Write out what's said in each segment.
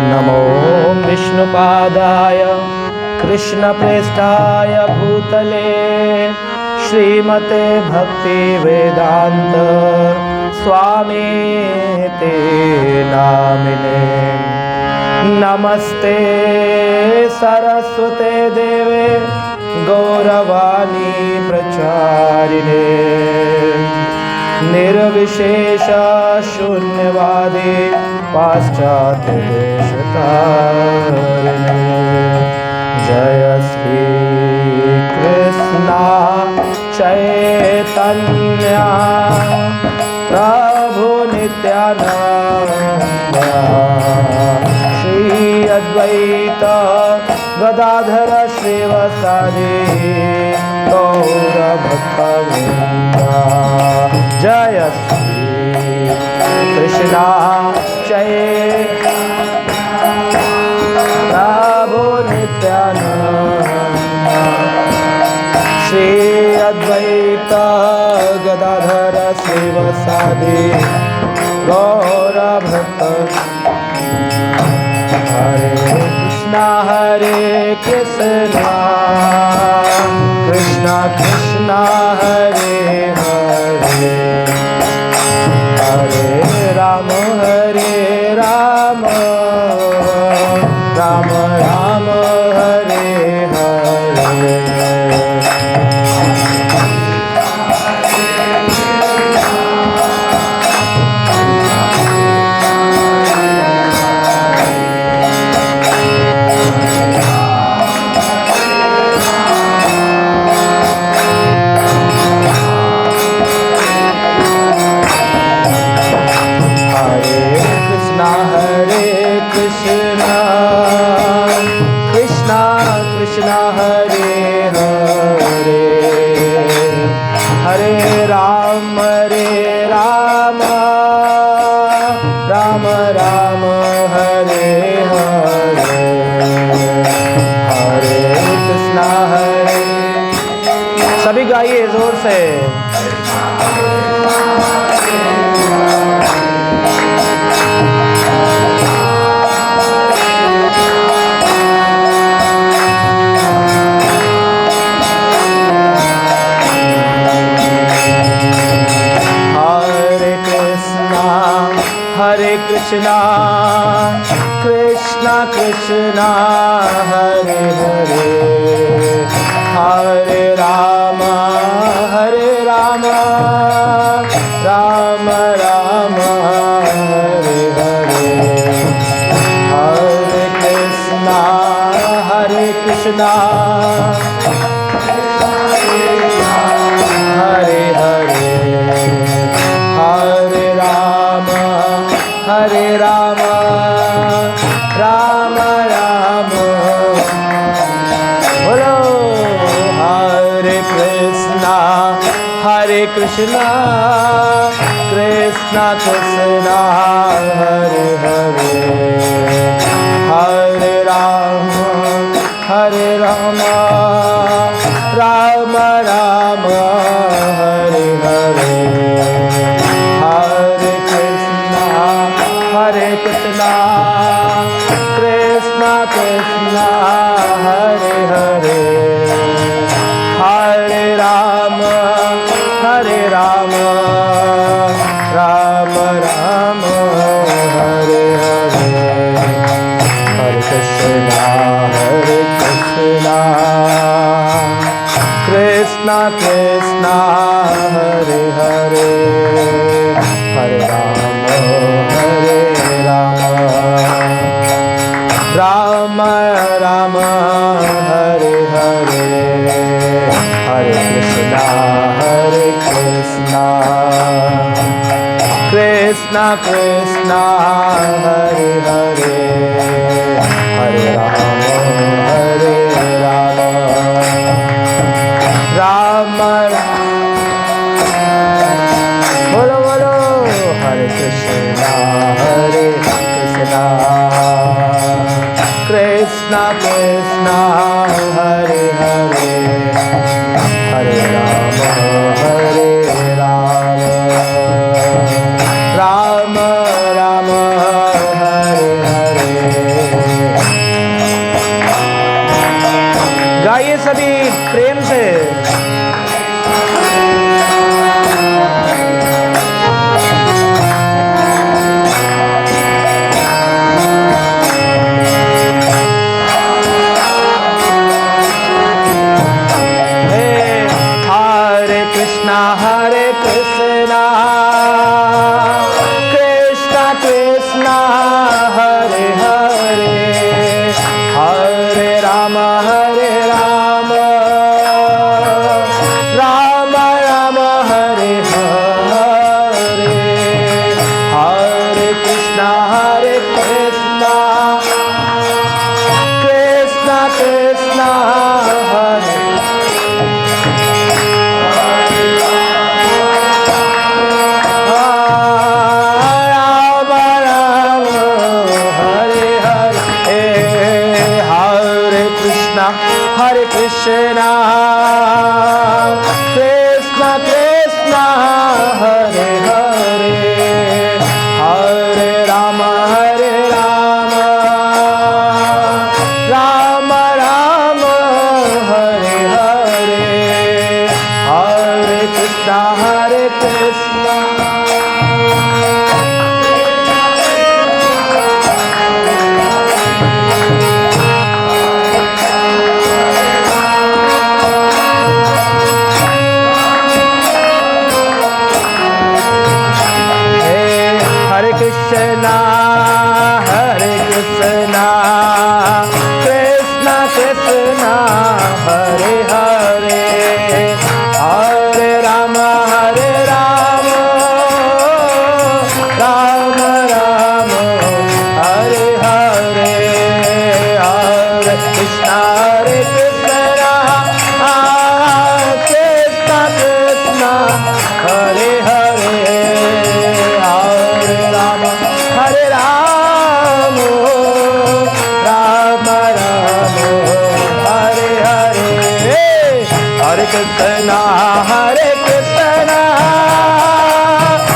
नमो विष्णुपादाय कृष्णप्रेष्ठाय भूतले श्रीमते भक्तिवेदांत स्वामीते नामिने। नमस्ते सरस्वते देवे गौरवाणी प्रचारिणे निर्विशेष शून्यवादी पाश्चात्य देशतारिणे। जय श्री कृष्ण चैतन्य प्रभु नित्यानंद श्री अद्वैत गदाधर श्रीवासादि गौर भक्तवृंद। जय श्री कृष्ण चैतन्य प्रभु नित्यानंद श्री अद्वैत गदाधर श्रीवासादि गौर भक्त। हरे कृष्णा कृष्णा कृष्णा हरे हरे हरे राम राम राम हरे हरे। कृष्णा हरे हरे हरे राम राम राम हरे हरे हरे कृष्णा हरे। सभी गाइए जोर से। हरे कृष्णा कृष्णा कृष्णा हरे हरे हरे राम राम राम हरे हरे हरे कृष्णा हरे कृष्णा हरे हरे हरे राम राम राम बोलो। हरे कृष्णा कृष्णा कृष्णा कृष्णा हरे हरे हरे राम राम राम हरे हरे हरे कृष्णा कृष्णा कृष्णा हरे हरे हरे राम राम राम हरे हरे हरे कृष्णा कृष्णा कृष्णा हरे हरे हरे राम राम हरे हरे हरे कृष्णा कृष्णा कृष्णा हरे हरे हरे राम राम बोलो बोलो। हरे Krishna Krishna Krishna Hare Hare Hare Ram Ram Krishna Krishna Hare Hare Krishna, Krishna Krishna, Hare Hare, Hare Rama, Hare Rama, Rama Rama, Hare Hare, Hare Krishna, Hare Krishna. Krishna, Hare Krishna, Krishna Krishna, Hare Hare, Hare Rama, Hare Rama, Rama Rama, Hare Hare, Hare Krishna, Hare Krishna, Krishna Krishna, Hare Hare. Hare Ram, Ram Ram, Hare Hare, Hare Krishna, Hare Krishna,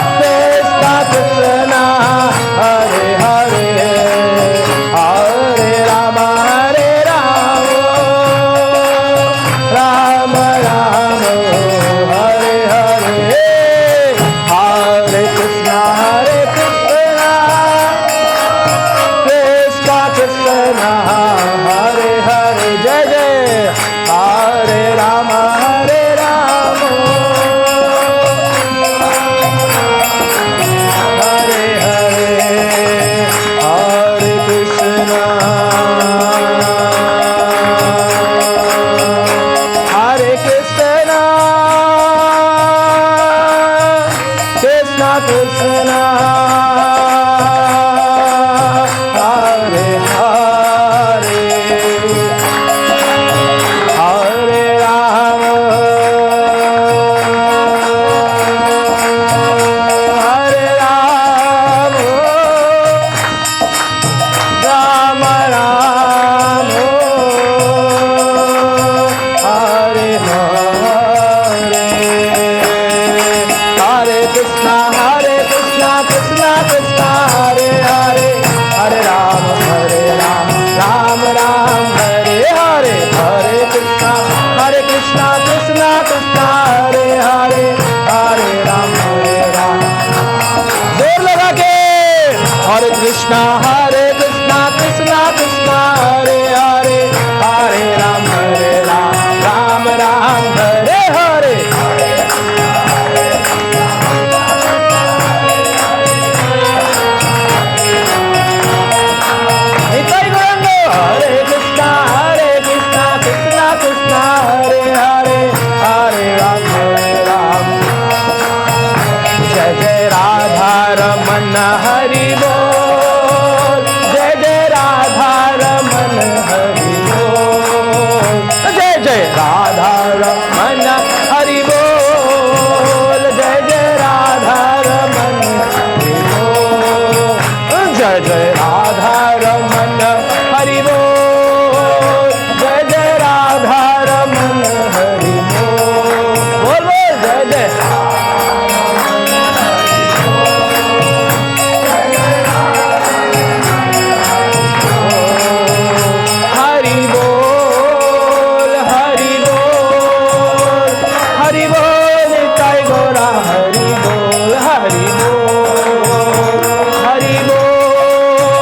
Krishna Krishna, Hare Hare, Hare Rama, Hare Rama, Rama Rama, Hare Hare, Hare Krishna, Hare Krishna, Krishna Hare Hare, Jai Jai, Hare Rama, Hare Rama, Hare Hare, Hare Krishna, Hare Krishna, Krishna Krishna, Hare Hare, Hare Rama, Hare Rama, Rama Rama, Hare Hare, Hare Krishna, Krishna Krishna, Hare Hare, Hare Rama, Rama Rama, Hare Hare, Hare Krishna, Krishna Krishna, Hare Hare, Hare Rama, जोर लगा के, Hare Krishna, Krishna Krishna, Hare Hare, Hare Rama, Rama Rama, Hare Hare. Hare Krishna, Krishna Krishna, Hare Hare, Hare Rama, Jai Jai Radha Raman, Hari Bol, Jai Jai Radha Raman, Hari Bol, Jai Jai Radha Raman, Hari Bol, Jai Jai Radha Raman, Hari Bol, Jai Jai Radha Raman, Hari Bol, Jai Jai Radha Raman, Hari Bol, Bol Bol Jai Jai Hari Bol, Hari Bol, Hari Bol, Nitai Gora, Hari Bol, Hari Bol, Hari Bol.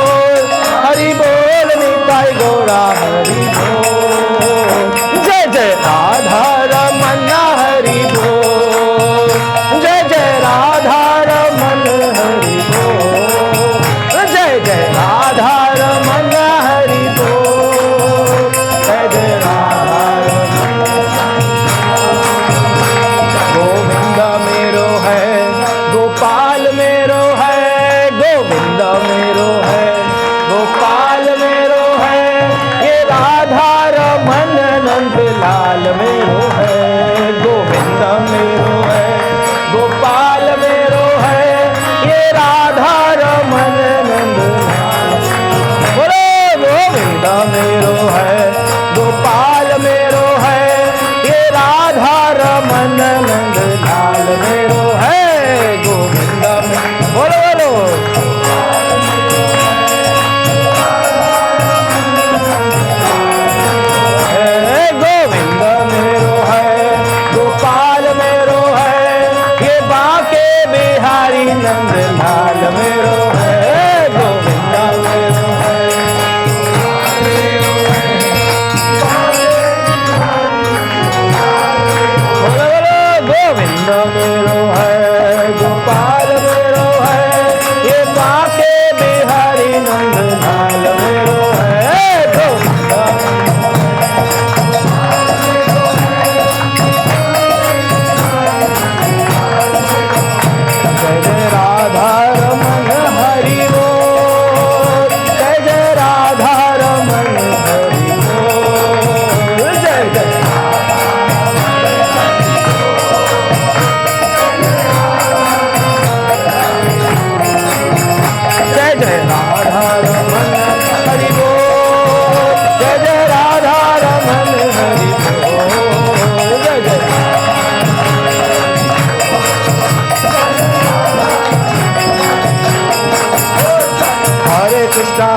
Krishna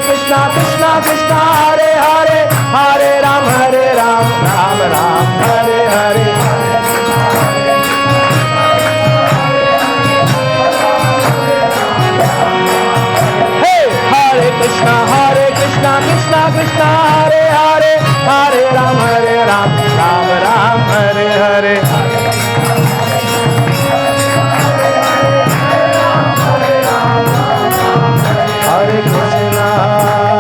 Krishna Krishna Hare Hare, हरे राम राम राम हरे हरे। हरे कृष्णा कृष्णा कृष्णा हरे हरे, हरे राम राम राम हरे हरे।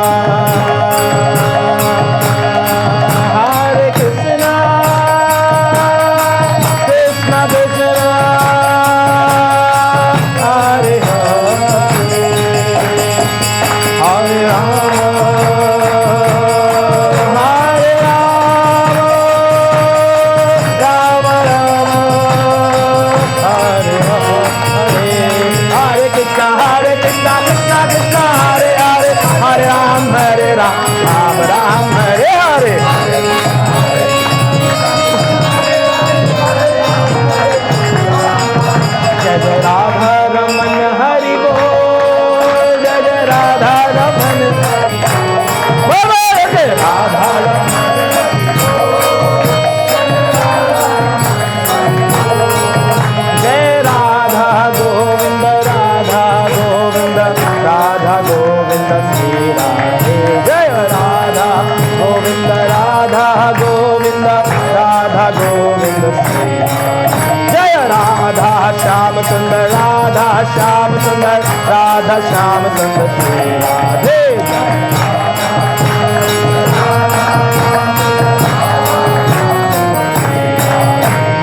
हरे कृष्णा कृष्णा कृष्णा हरे हरे, हरे राम राम राम हरे हरे। हरे कृष्णा कृष्णा कृष्णा हरे हरे, हरे राम राम हरे हरे। जय जय राधा रमन हरि बोल, जय जय राधा रमन बोलो, जय राधा रमन जय राधा गोविंद राधा गोविंद राधा गोविंद श्री राधे। जय राधा गोविंद राधा गोविंद राधा गोविंद श्री जय राधा श्याम सुंदर राधा श्याम सुंदर राधा श्याम सुंदर श्री राधे।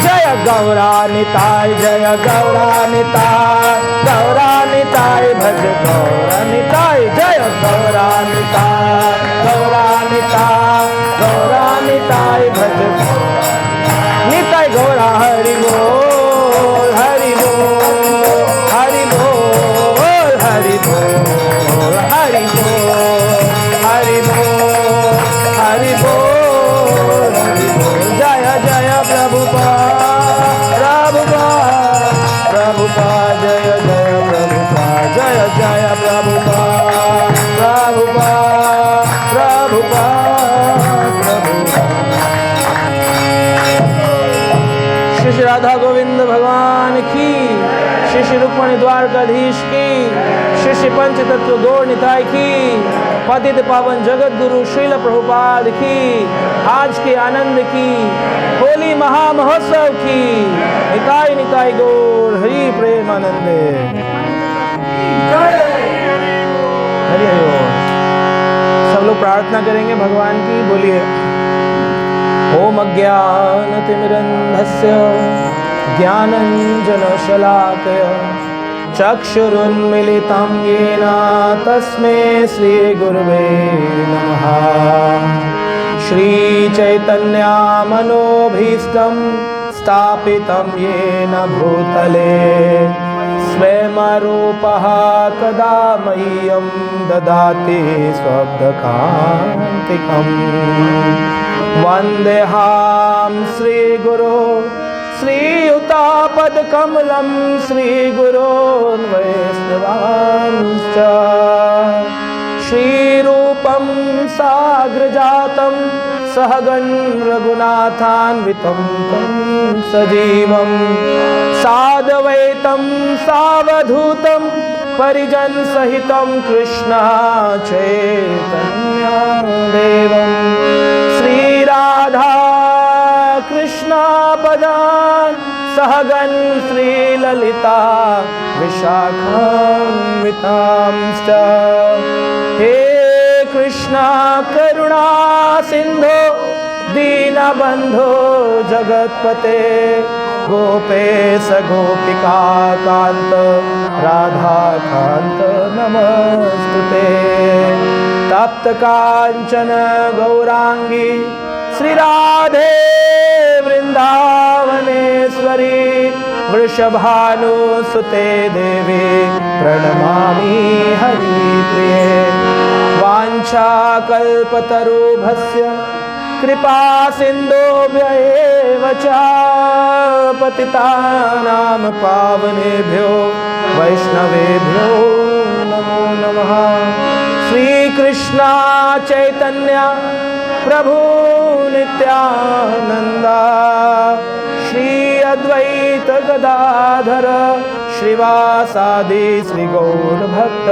जय गौरा निताय जय गौरा निताय, गौरा निताय भज गौरा निताय। जय गौरा निताय गौरा निताय, गौरा निताय भज निताय गौरा हरि बोल, हरि बोल, हरि बोल, हरि बोल, हरि बोल, हरि बोल, हरि बोल, हरि बोल। जय जय प्रभुपाद प्रभुपाद प्रभुपाद, जय जय प्रभुपाद, जय जय प्रभुपाद प्रभुपाद प्रभुपाद प्रभुपाद। श्री राधा गोविंद भगवान की, श्री रुक्मणी द्वारकाधीश की, श्री पंच तत्व गौर निताय की, पतित पावन जगत गुरु श्रील प्रभुपाद की, आज के आनंद की, होली महामहोत्सव की, निताय निताय गौर हरि प्रेमानंदे। हरि हरि। सब लोग प्रार्थना करेंगे भगवान की, बोलिए। ओम अज्ञानतिमिरन्धस्य ज्ञानञ्जनशलाकया चक्षुरुन्मिलितं येन तस्मै श्रीगुरुवे नमः। श्रीचैतन्यमनोभीष्टं स्थापितं येन भूतले स्वयं रूपः कदा मह्यं ददाति स्वपदान्तिकम्। वन्देऽहं श्रीगुरो श्रीयुतापदकमलं श्रीगुरोन् वैष्णवांश्च। श्रीरूपं साग्रजातं सहगण रघुनाथान्वितं तं सजीवं साद्वैतं सावधूतं परिजन सहितं कृष्ण चैतन्यदेवं श्रीराधा कृष्णपदान् सहगण श्रीललिता विशाखान्वितांश्च। हे कृष्णा करुणा सिंधो दीनबंधो जगत्पते गोपेश गोपिका कांत राधा कांत नमस्तुते। तप्त कांचन गौरांगी श्री राधे वृंदावनेश्वरी वृषभानुसुते देवी प्रणमामि हरिप्रिये। वाञ्छाकल्पतरुभ्यश्च कृपा सिन्धुभ्येव च पतितानां पावनेभ्यो वैष्णवेभ्यो नमो नमः। कृष्णा चैतन्य प्रभु नित्यानंदा श्री अद्वैत गदाधर श्रीवासादि श्री गौर भक्त।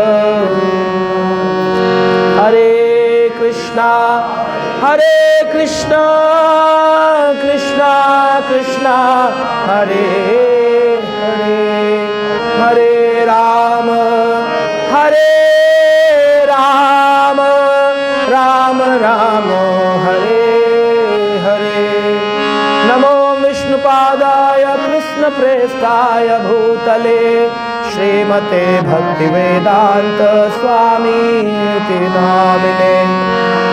हरे कृष्णा कृष्णा कृष्णा हरे हरे, हरे राम राम राम हरे हरे। नमो विष्णुपादाय कृष्ण प्रेष्ठाय भूतले श्रीमते भक्तिवेदांत स्वामी नामिने।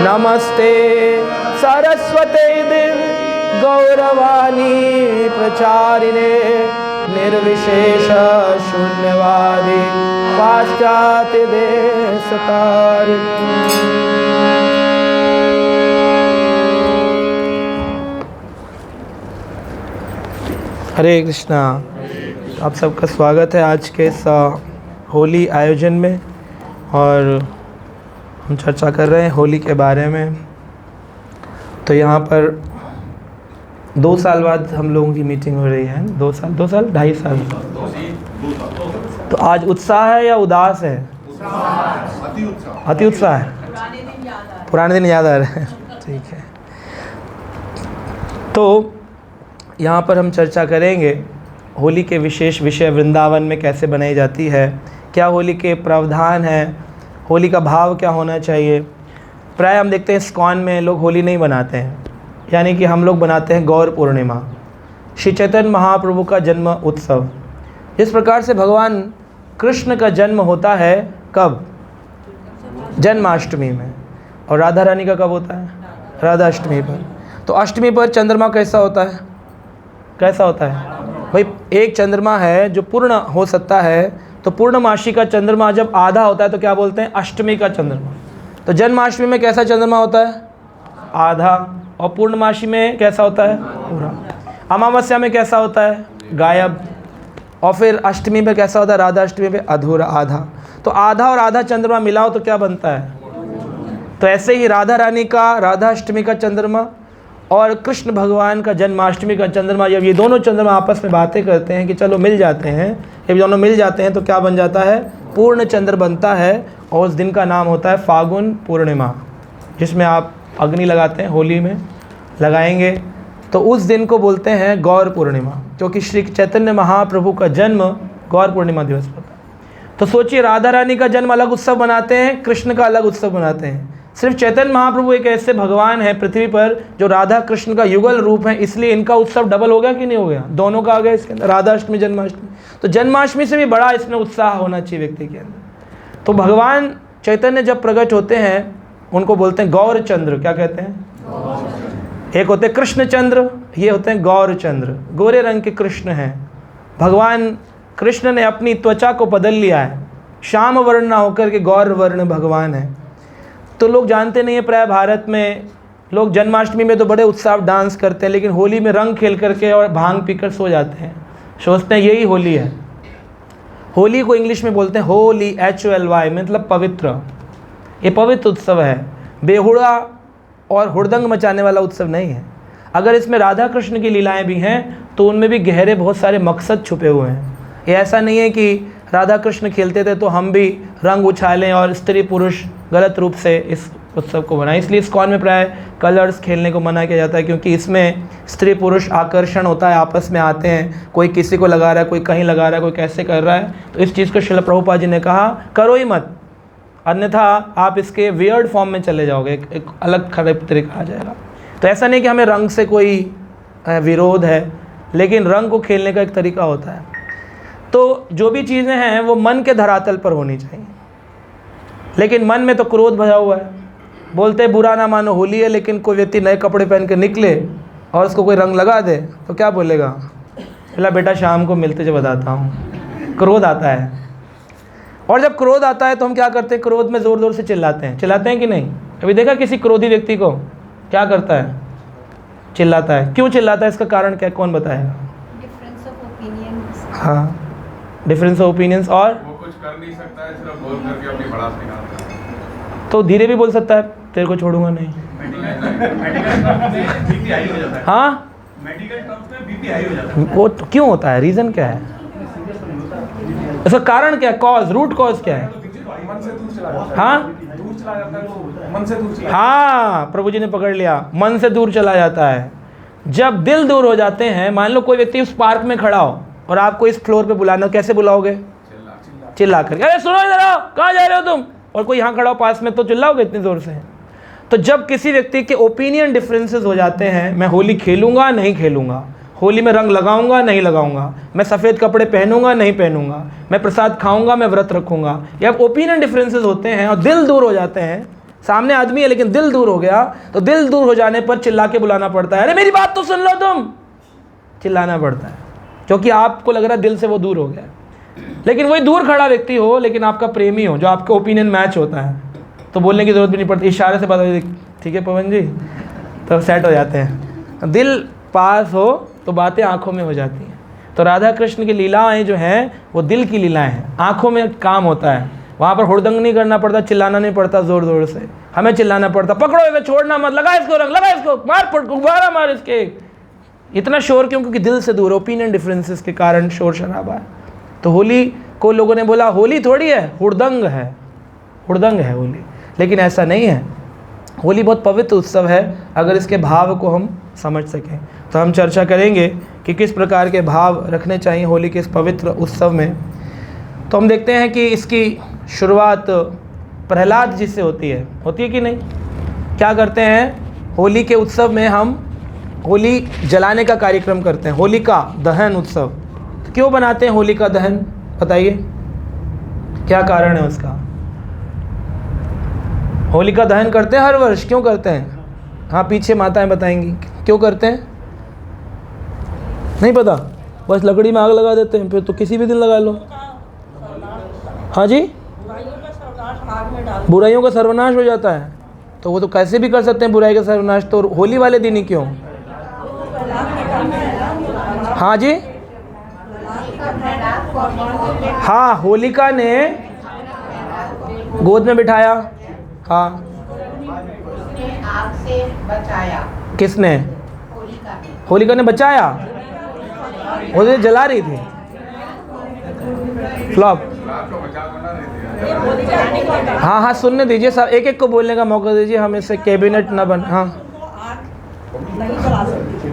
नमस्ते सरस्वते देवी गौरवाणी प्रचारिणे निर्विशेष शून्यवादी पाश्चात्य देशतारिणे। हरे कृष्णा। आप सबका स्वागत है आज के इस होली आयोजन में, और हम चर्चा कर रहे हैं होली के बारे में। तो यहाँ पर 2 साल बाद हम लोगों की मीटिंग हो रही है। 2 साल 2.5 साल। तो आज उत्साह है या उदास है? अति उत्साह है। पुराने दिन याद आ रहे हैं। ठीक है। तो यहाँ पर हम चर्चा करेंगे होली के विशेष विषय, वृंदावन में कैसे बनाई जाती है, क्या होली के प्रावधान हैं, होली का भाव क्या होना चाहिए। प्राय हम देखते हैं इस्कॉन में लोग होली नहीं बनाते हैं, यानी कि हम लोग बनाते हैं गौर पूर्णिमा, श्री चैतन्य महाप्रभु का जन्म उत्सव। जिस प्रकार से भगवान कृष्ण का जन्म होता है कब? जन्माष्टमी में। और राधा रानी का कब होता है? राधाष्टमी पर। तो अष्टमी पर चंद्रमा कैसा होता है? कैसा होता है भाई? एक चंद्रमा है जो पूर्ण हो सकता है। तो पूर्णमासी का चंद्रमा जब आधा होता है तो क्या बोलते हैं? अष्टमी का चंद्रमा। तो जन्माष्टमी में कैसा चंद्रमा होता है? आधा। और पूर्णमासी में कैसा होता है? पूरा। अमावस्या में कैसा होता है? गायब। और फिर अष्टमी में कैसा होता है? राधाष्टमी में अधूरा, आधा। तो आधा और आधा चंद्रमा मिलाओ तो क्या बनता है? तो ऐसे ही राधा रानी का राधाष्टमी का चंद्रमा और कृष्ण भगवान का जन्माष्टमी का चंद्रमा, जब ये दोनों चंद्रमा आपस में बातें करते हैं कि चलो मिल जाते हैं, जब दोनों मिल जाते हैं तो क्या बन जाता है? पूर्ण चंद्र बनता है। और उस दिन का नाम होता है फागुन पूर्णिमा, जिसमें आप अग्नि लगाते हैं, होली में लगाएंगे। तो उस दिन को बोलते हैं गौर पूर्णिमा, क्योंकि श्री चैतन्य महाप्रभु का जन्म गौर पूर्णिमा दिवस होता है। तो सोचिए, राधा रानी का जन्म अलग उत्सव बनाते हैं, कृष्ण का अलग उत्सव बनाते हैं। सिर्फ चैतन्य महाप्रभु एक ऐसे भगवान है पृथ्वी पर जो राधा कृष्ण का युगल रूप है, इसलिए इनका उत्सव डबल हो गया कि नहीं हो गया? दोनों का आ गया इसके अंदर, राधाष्टमी जन्माष्टमी। तो जन्माष्टमी से भी बड़ा इसमें उत्साह होना चाहिए व्यक्ति के अंदर। तो भगवान चैतन्य जब प्रकट होते हैं उनको बोलते हैं गौर चंद्र। क्या कहते हैं? एक होते हैं कृष्ण चंद्र, ये होते हैं गौर चंद्र। गोरे रंग के कृष्ण हैं। भगवान कृष्ण ने अपनी त्वचा को बदल लिया है, श्याम वर्ण ना होकर के गौर वर्ण भगवान है। तो लोग जानते नहीं है, प्राय भारत में लोग जन्माष्टमी में तो बड़े उत्साह डांस करते हैं, लेकिन होली में रंग खेल करके और भांग पीकर सो जाते हैं, सोचते हैं यही होली है। होली को इंग्लिश में बोलते हैं होली, HOLY, मतलब पवित्र। ये पवित्र उत्सव है, बेहुड़ा और हुड़दंग मचाने वाला उत्सव नहीं है। अगर इसमें राधा कृष्ण की लीलाएं भी हैं तो उनमें भी गहरे बहुत सारे मकसद छुपे हुए हैं। ये ऐसा नहीं है कि राधा कृष्ण खेलते थे तो हम भी रंग उछालें और स्त्री पुरुष गलत रूप से इस उत्सव को बनाएं। इसलिए इस्कॉन में प्राय कलर्स खेलने को मना किया जाता है, क्योंकि इसमें स्त्री पुरुष आकर्षण होता है, आपस में आते हैं, कोई किसी को लगा रहा है, कोई कहीं लगा रहा है, कोई कैसे कर रहा है। तो इस चीज़ को श्रील प्रभुपाद जी ने कहा करो ही मत, अन्यथा आप इसके वियर्ड फॉर्म में चले जाओगे, एक अलग खराब तरीका आ जाएगा। तो ऐसा नहीं कि हमें रंग से कोई विरोध है, लेकिन रंग को खेलने का एक तरीका होता है। तो जो भी चीज़ें हैं वो मन के धरातल पर होनी चाहिए, लेकिन मन में तो क्रोध भरा हुआ है। बोलते बुरा ना मानो होली है, लेकिन कोई व्यक्ति नए कपड़े पहन के निकले और उसको कोई रंग लगा दे तो क्या बोलेगा? बोला बेटा शाम को मिलते जो बताता हूँ। क्रोध आता है, और जब क्रोध आता है तो हम क्या करते हैं? क्रोध में ज़ोर ज़ोर से चिल्लाते हैं कि नहीं? कभी देखा किसी क्रोधी व्यक्ति को क्या करता है? चिल्लाता है। क्यों चिल्लाता है? इसका कारण क्या, कौन बताएगा? Difference of opinions. हाँ, डिफरेंस ऑफ ओपिनियंस। और वो कुछ कर नहीं सकता है, सिर्फ बोल करके अपनी भड़ास निकालता है। तो धीरे भी बोल सकता है, तेरे को छोड़ूंगा नहीं। हाँ, मेडिकल टर्म्स में बीपी हाई हो जाता है। वो तो क्यों होता है, रीज़न क्या है, इसका कारण क्या है, कॉज, रूट कॉज क्या है? मन से दूर चला जाता है। हाँ दूर चला जाता है तो मन से दूर चला हाँ, प्रभु जी ने पकड़ लिया, मन से दूर चला जाता है। जब दिल दूर हो जाते हैं, मान लो कोई व्यक्ति उस पार्क में खड़ा हो और आपको इस फ्लोर पे बुलाना, कैसे बुलाओगे? चिल्ला करके, अरे सुनो इधर आओ, कहाँ जा रहे हो तुम? और कोई यहाँ खड़ा हो पास में तो चिल्लाओगे इतनी जोर से। तो जब किसी व्यक्ति के ओपिनियन डिफरेंसेस हो जाते हैं, मैं होली खेलूंगा नहीं खेलूंगा, होली में रंग लगाऊंगा नहीं लगाऊंगा, मैं सफ़ेद कपड़े पहनूंगा नहीं पहनूंगा, मैं प्रसाद खाऊंगा मैं व्रत रखूंगा, या ओपिनियन डिफरेंसेस होते हैं और दिल दूर हो जाते हैं, सामने आदमी है लेकिन दिल दूर हो गया, तो दिल दूर हो जाने पर चिल्ला के बुलाना पड़ता है, अरे मेरी बात तो सुन लो तुम, चिल्लाना पड़ता है, क्योंकि आपको लग रहा है दिल से वो दूर हो गया। लेकिन वही दूर खड़ा व्यक्ति हो लेकिन आपका प्रेमी हो, जो आपका ओपिनियन मैच होता है, तो बोलने की ज़रूरत भी नहीं पड़ती, इशारे से बता, ठीक है पवन जी, तो सेट हो जाते हैं। दिल पास हो तो बातें आंखों में हो जाती हैं। तो राधा कृष्ण की लीलाएं जो हैं वो दिल की लीलाएं हैं, आंखों में काम होता है, वहाँ पर हुड़दंग नहीं करना पड़ता, चिल्लाना नहीं पड़ता ज़ोर ज़ोर से, हमें चिल्लाना पड़ता, पकड़ो इसे, छोड़ना मत, लगा इसको रंग, लगा इसको, मार पड़, गुब्बारा मार इसके। इतना शोर क्यों? क्योंकि दिल से दूर, ओपिनियन डिफरेंसेस के कारण शोर शराबा है। तो होली को लोगों ने बोला होली थोड़ी है, हुड़दंग है, हुड़दंग है होली, लेकिन ऐसा नहीं है। होली बहुत पवित्र उत्सव है अगर इसके भाव को हम समझ सकें। तो हम चर्चा करेंगे कि किस प्रकार के भाव रखने चाहिए होली के इस पवित्र उत्सव में। तो हम देखते हैं कि इसकी शुरुआत प्रहलाद जी से होती है कि नहीं? क्या करते हैं होली के उत्सव में? हम होली जलाने का कार्यक्रम करते हैं, होलिका दहन उत्सव। तो क्यों बनाते हैं होलिका दहन, बताइए क्या कारण है उसका? होलिका दहन करते हैं हर वर्ष, क्यों करते हैं? हाँ, पीछे माताएं बताएंगी क्यों करते हैं। नहीं पता, बस लकड़ी में आग लगा देते हैं, फिर तो किसी भी दिन लगा लो। हाँ जी, बुराइयों का सर्वनाश हो जाता है, तो वो तो कैसे भी कर सकते हैं बुराई का सर्वनाश, तो होली वाले दिन ही क्यों? हाँ जी, हाँ, होलिका ने गोद में बिठाया, हाँ, आग से बचाया। किसने? होलिका ने। होलिका ने बचाया, वो तो जला रही थी, फ्लॉप। हाँ हाँ, सुनने दीजिए सब, एक एक को बोलने का मौका दीजिए, हम इससे कैबिनेट ना बन। हाँ, नहीं चला सकती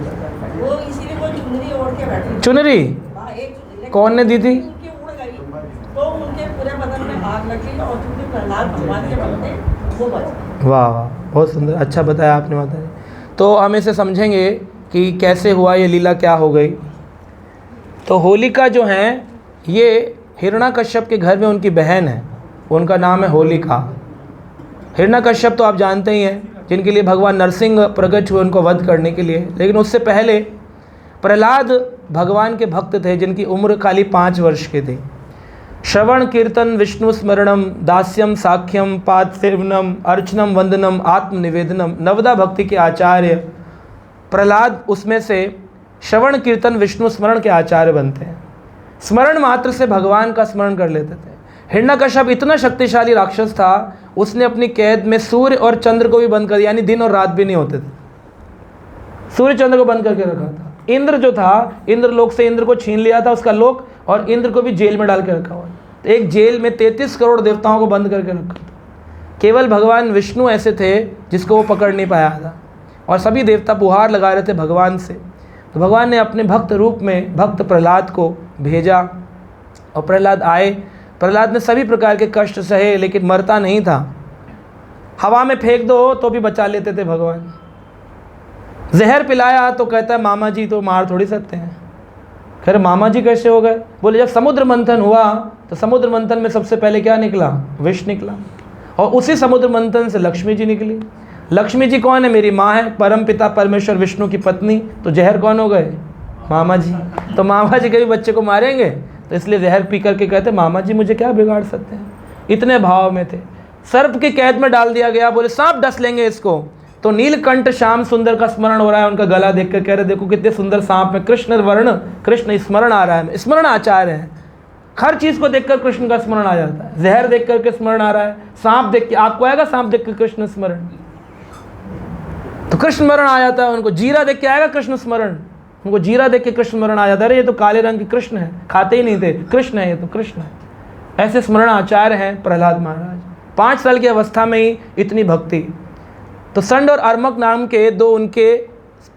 वो, इसीलिए वो चुनरी ओढ़ के बैठी। चुनरी एक कौन ने दी थी? उनकी उड़ गई तो उनके पूरे बदन में आग लगी और चूंकि प्रहलाद भगवान के बनते वो बच गए। वाह वाह, बहुत सुंदर, अच्छा बताया आपने माता जी। तो हम इसे समझेंगे कि कैसे हुआ, ये लीला क्या हो गई। तो होलिका जो हैं ये हिरण्याकश्यप के घर में उनकी बहन है, उनका नाम है होलिका। हिरण्याकश्यप तो आप जानते ही हैं, जिनके लिए भगवान नरसिंह प्रकट हुए उनको वध करने के लिए। लेकिन उससे पहले प्रहलाद भगवान के भक्त थे जिनकी उम्र खाली 5 वर्ष के थे। श्रवण कीर्तन विष्णु स्मरणम दास्यम साख्यम पाद सेवनम अर्चनम वंदनम आत्मनिवेदनम, नवदा भक्ति के आचार्य प्रहलाद उसमें से श्रवण कीर्तन विष्णु स्मरण के आचार्य बनते हैं। स्मरण मात्र से भगवान का स्मरण कर लेते थे। हिरण्याकश्यप इतना शक्तिशाली राक्षस था, उसने अपनी कैद में सूर्य और चंद्र को भी बंद कर दिया, यानी दिन और रात भी नहीं होते थे, सूर्य चंद्र को बंद करके रखा था। इंद्र जो था, इंद्र लोक से इंद्र को छीन लिया था उसका लोक, और इंद्र को भी जेल में डाल के रखा हुआ। तो एक जेल में 33 करोड़ देवताओं को बंद करके रखा था। केवल भगवान विष्णु ऐसे थे जिसको वो पकड़ नहीं पाया था, और सभी देवता पुहार लगा रहे थे भगवान से। तो भगवान ने अपने भक्त रूप में भक्त प्रहलाद को भेजा, और प्रहलाद आए। प्रहलाद ने सभी प्रकार के कष्ट सहे, लेकिन मरता नहीं था। हवा में फेंक दो तो भी बचा लेते थे भगवान। जहर पिलाया तो कहता है मामा जी तो मार थोड़ी सकते हैं। कह रहे मामा जी कैसे हो गए? बोले जब समुद्र मंथन हुआ तो समुद्र मंथन में सबसे पहले क्या निकला? विष निकला, और उसी समुद्र मंथन से लक्ष्मी जी निकली। लक्ष्मी जी कौन है? मेरी माँ है, परम पिता परमेश्वर विष्णु की पत्नी। तो जहर कौन हो गए? मामा जी। तो मामा जी कभी बच्चे को मारेंगे? तो इसलिए जहर पी करके कहते मामा जी मुझे क्या बिगाड़ सकते हैं। इतने भाव में थे। सर्प की कैद में डाल दिया गया, बोले सांप डस लेंगे इसको। तो नीलकंठ श्याम सुंदर का स्मरण हो रहा है, उनका गला देख कर कह रहे देखो कितने सुंदर सांप में कृष्ण वर्ण, कृष्ण स्मरण आ रहा है, स्मरण आचार्य हैं। हर चीज़ को देखकर कृष्ण का स्मरण आ जाता है। जहर देख करके स्मरण आ रहा है, सांप देख के आपको आएगा, सांप देख के कृष्ण स्मरण, तो कृष्ण स्मरण आ जाता है उनको। जीरा देख के आएगा कृष्ण स्मरण, उनको जीरा देख के कृष्ण स्मरण आ जाता है। अरे ये तो काले रंग की कृष्ण है, खाते ही नहीं थे, कृष्ण है, ये तो कृष्ण है। ऐसे स्मरण आचार्य हैं प्रहलाद महाराज। 5 साल की अवस्था में ही इतनी भक्ति। तो संड और अर्मक नाम के 2 उनके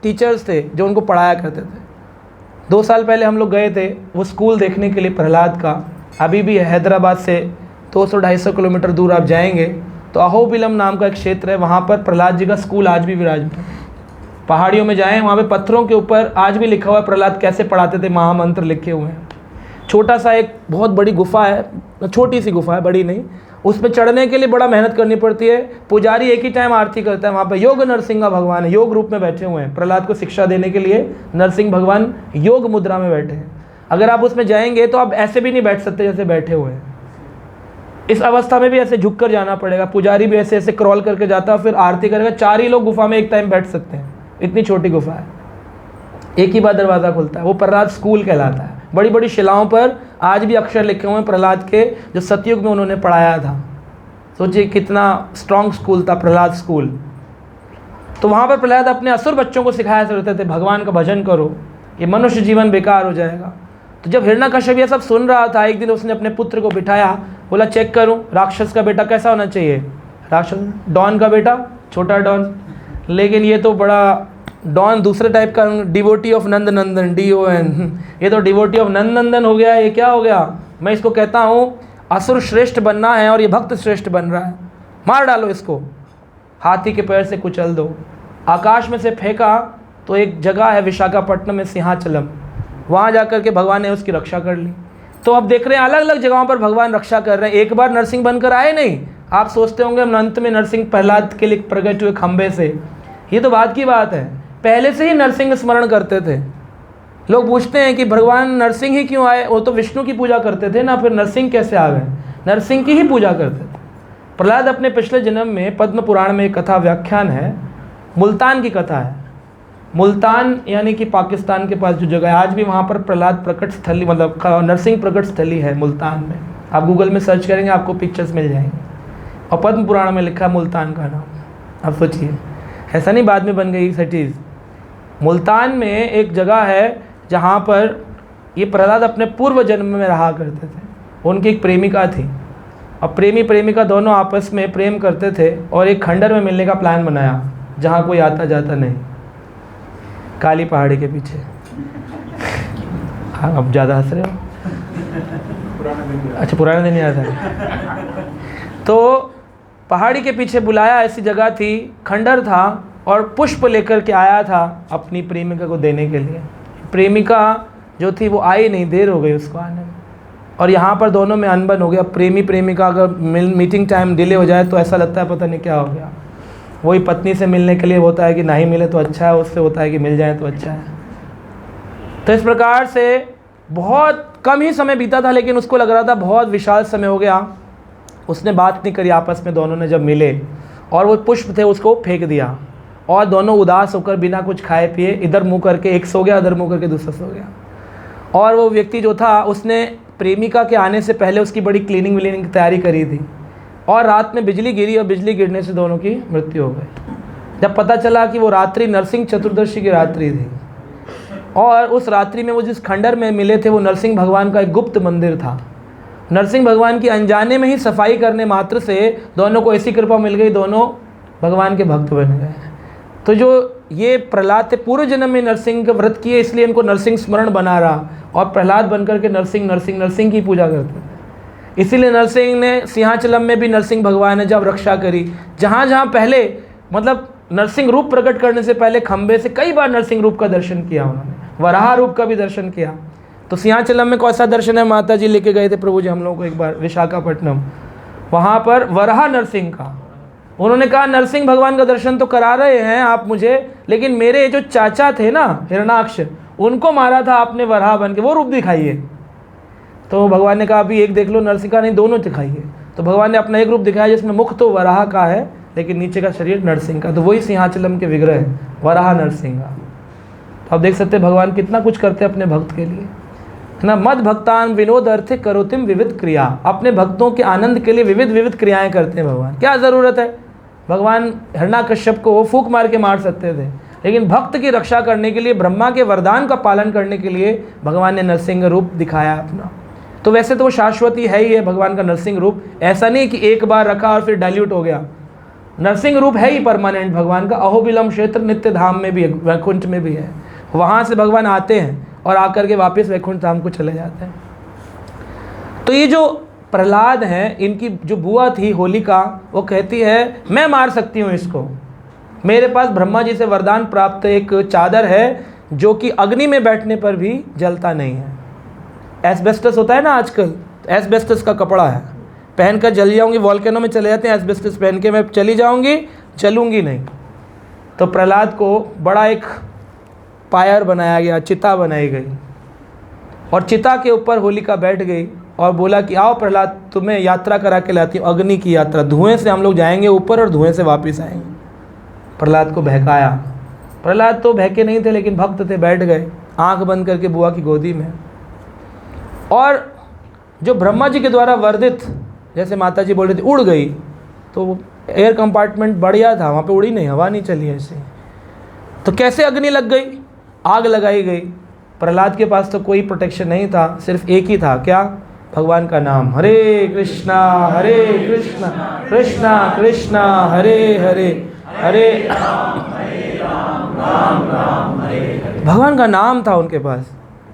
टीचर्स थे जो उनको पढ़ाया करते थे। 2 साल पहले हम लोग गए थे वो स्कूल देखने के लिए प्रहलाद का। अभी भी हैदराबाद से 200-250 किलोमीटर दूर आप जाएंगे तो अहोबिलम नाम का एक क्षेत्र है, वहाँ पर प्रहलाद जी का स्कूल आज भी विराजमान है। पहाड़ियों में जाएं, वहाँ पे पत्थरों के ऊपर आज भी लिखा हुआ है प्रहलाद कैसे पढ़ाते थे, महामंत्र लिखे हुए हैं। छोटा सा एक बहुत बड़ी गुफा है, छोटी सी गुफा है, बड़ी नहीं, उसमें चढ़ने के लिए बड़ा मेहनत करनी पड़ती है। पुजारी एक ही टाइम आरती करता है। वहाँ पे योग नरसिंह भगवान है, योग रूप में बैठे हुए हैं। प्रहलाद को शिक्षा देने के लिए नरसिंह भगवान योग मुद्रा में बैठे हैं। अगर आप उसमें जाएंगे तो आप ऐसे भी नहीं बैठ सकते जैसे बैठे हुए हैं। इस अवस्था में भी ऐसे झुक कर जाना पड़ेगा। पुजारी भी ऐसे ऐसे क्रॉल करके जाता है, फिर आरती करेगा। 4 ही लोग गुफा में एक टाइम बैठ सकते हैं, इतनी छोटी गुफा है। एक ही बार दरवाज़ा खुलता है। वो प्रहलाद स्कूल कहलाता है। बड़ी बड़ी शिलाओं पर आज भी अक्षर लिखे हुए हैं प्रहलाद के, जो सतयुग में उन्होंने पढ़ाया था। सोचिए कितना स्ट्रॉन्ग स्कूल था प्रहलाद स्कूल। तो वहाँ पर प्रहलाद अपने असुर बच्चों को सिखाया करते थे, भगवान का भजन करो, ये मनुष्य जीवन बेकार हो जाएगा। तो जब हिरण्यकश्यप ये सब सुन रहा था, एक दिन उसने अपने पुत्र को बिठाया, बोला चेक करूँ राक्षस का बेटा कैसा होना चाहिए। राक्षस डॉन का बेटा, छोटा डॉन, लेकिन ये तो बड़ा डॉन दूसरे टाइप का, devotee of Nand Nandan, DON, ये तो डिवोटी ऑफ नंद नंदन हो गया। ये क्या हो गया? मैं इसको कहता हूँ असुर श्रेष्ठ बनना है और ये भक्त श्रेष्ठ बन रहा है, मार डालो इसको, हाथी के पैर से कुचल दो। आकाश में से फेंका तो एक जगह है विशाखापट्टनम में, सिंहाचलम, वहाँ जा कर के भगवान ने उसकी रक्षा कर ली। तो अब देख रहे हैं अलग अलग जगहों पर भगवान रक्षा कर रहे हैं। एक बार नरसिंह बनकर आए नहीं। आप सोचते होंगे हम अंत में नरसिंह प्रहलाद के लिए प्रकट हुए खंबे से, ये तो बात की बात है। पहले से ही नरसिंह स्मरण करते थे। लोग पूछते हैं कि भगवान नरसिंह ही क्यों आए, वो तो विष्णु की पूजा करते थे ना, फिर नरसिंह कैसे आ गए? नरसिंह की ही पूजा करते थे। प्रहलाद अपने पिछले जन्म में पद्म पुराण में एक कथा व्याख्यान है, मुल्तान की कथा है। मुल्तान यानी कि पाकिस्तान के पास जो जगह है, आज भी वहाँ पर प्रहलाद प्रकट स्थली, मतलब नरसिंह प्रकट स्थली है मुल्तान में। आप गूगल में सर्च करेंगे आपको पिक्चर्स मिल जाएंगे, और पद्म पुराण में लिखा है मुल्तान का नाम। आप सोचिए, ऐसा नहीं बाद में बन गई सिटीज़। मुल्तान में एक जगह है जहाँ पर ये प्रहलाद अपने पूर्व जन्म में रहा करते थे। उनकी एक प्रेमिका थी, और प्रेमी प्रेमिका दोनों आपस में प्रेम करते थे, और एक खंडर में मिलने का प्लान बनाया जहाँ कोई आता जाता नहीं, काली पहाड़ी के पीछे। हाँ, अब ज़्यादा हंस रहे हो? अच्छा, पुराने दिन याद है। तो पहाड़ी के पीछे बुलाया, ऐसी जगह थी, खंडर था, और पुष्प लेकर के आया था अपनी प्रेमिका को देने के लिए। प्रेमिका जो थी वो आई नहीं, देर हो गई उसको आने में, और यहाँ पर दोनों में अनबन हो गया। प्रेमी प्रेमिका अगर मीटिंग टाइम डिले हो जाए तो ऐसा लगता है पता नहीं क्या हो गया। वही पत्नी से मिलने के लिए होता है कि नहीं मिले तो अच्छा है, उससे होता है कि मिल जाए तो अच्छा है। तो इस प्रकार से बहुत कम ही समय बीता था, लेकिन उसको लग रहा था बहुत विशाल समय हो गया। उसने बात नहीं करी आपस में, दोनों ने जब मिले, और वो पुष्प थे उसको फेंक दिया, और दोनों उदास होकर बिना कुछ खाए पिए इधर मुंह करके, एक सो गया, उधर मुंह करके दूसरा सो गया। और वो व्यक्ति जो था उसने प्रेमिका के आने से पहले उसकी बड़ी क्लीनिंग विलीनिंग की तैयारी करी थी, और रात में बिजली गिरी, और बिजली गिरने से दोनों की मृत्यु हो गई। जब पता चला कि वो रात्रि नरसिंह चतुर्दशी की रात्रि थी, और उस रात्रि में वो जिस खंडर में मिले थे वो नरसिंह भगवान का एक गुप्त मंदिर था। नरसिंह भगवान की अनजाने में ही सफाई करने मात्र से दोनों को ऐसी कृपा मिल गई, दोनों भगवान के भक्त बन गए। तो जो ये प्रहलाद थे पूर्व जन्म में नरसिंह का व्रत किए, इसलिए इनको नरसिंह स्मरण बना रहा, और प्रहलाद बनकर के नरसिंह नरसिंह नरसिंह की पूजा करते थे। इसीलिए नरसिंह ने सिंहाचलम में भी नरसिंह भगवान ने जब रक्षा करी, जहाँ जहाँ पहले मतलब नरसिंह रूप प्रकट करने से पहले खंबे से कई बार नरसिंह रूप का दर्शन किया उन्होंने, वराह रूप का भी दर्शन किया। तो सिंहाचलम में कौन सा दर्शन है? माता जी लेके गए थे प्रभु जी हम लोगों को एक बार विशाखापट्टनम, वहाँ पर वराह नरसिंह का उन्होंने कहा नरसिंह भगवान का दर्शन तो करा रहे हैं आप मुझे, लेकिन मेरे जो चाचा थे ना हिरणाक्ष, उनको मारा था आपने वराह बन के, वो रूप दिखाइए। तो भगवान ने कहा अभी एक देख लो, नरसिंह का नहीं, दोनों दिखाइए। तो भगवान ने अपना एक रूप दिखाया जिसमें मुख तो वराह का है लेकिन नीचे का शरीर नरसिंह का, तो वही सिंहाचलम के विग्रह है, वराह नरसिंह का। तो आप देख सकते हैं भगवान कितना कुछ करते हैं अपने भक्त के लिए। ना मद भक्तान विनोद अर्थे करोतिम विविध क्रिया। अपने भक्तों के आनंद के लिए विविध विविध क्रियाएं करते हैं भगवान। क्या ज़रूरत है? भगवान हिरण्याकश्यप को वो फूंक मार के मार सकते थे, लेकिन भक्त की रक्षा करने के लिए, ब्रह्मा के वरदान का पालन करने के लिए भगवान ने नरसिंह रूप दिखाया अपना। तो वैसे तो वो शाश्वती है ही है भगवान का नरसिंह रूप, ऐसा नहीं कि एक बार रखा और फिर डाइल्यूट हो गया। नरसिंह रूप है ही परमानेंट भगवान का। अहोबिलम क्षेत्र नित्य धाम में भी है, वैकुंठ में भी है। वहाँ से भगवान आते हैं और आकर के वापस वैकुंठ धाम को चले जाते हैं। तो ये जो प्रहलाद हैं, इनकी जो बुआ थी होलिका, वो कहती है मैं मार सकती हूँ इसको। मेरे पास ब्रह्मा जी से वरदान प्राप्त एक चादर है जो कि अग्नि में बैठने पर भी जलता नहीं है। एस्बेस्टस होता है ना आजकल, एस्बेस्टस का कपड़ा है, पहन कर जल जाऊँगी। वॉल्केनो में चले जाते हैं एस्बेस्टस पहन के, मैं चली जाऊँगी, चलूँगी नहीं। तो प्रहलाद को बड़ा एक पायर बनाया गया, चिता बनाई गई, और चिता के ऊपर होलिका बैठ गई और बोला कि आओ प्रहलाद, तुम्हें यात्रा करा के लाती हूँ, अग्नि की यात्रा। धुएं से हम लोग जाएंगे ऊपर और धुएं से वापस आएंगे। प्रहलाद को बहकाया। प्रहलाद तो बहके नहीं थे, लेकिन भक्त थे, बैठ गए आंख बंद करके बुआ की गोदी में। और जो ब्रह्मा जी के द्वारा वर्धित, जैसे माता जी बोल रही थी, उड़ गई। तो एयर कंपार्टमेंट बढ़िया था, वहाँ पे उड़ी नहीं, हवा नहीं चली ऐसे। तो कैसे अग्नि लग गई? आग लगाई गई। प्रहलाद के पास तो कोई प्रोटेक्शन नहीं था, सिर्फ एक ही था, क्या? भगवान का नाम, हरे कृष्णा कृष्णा कृष्णा हरे हरे, हरे भगवान का नाम था उनके पास।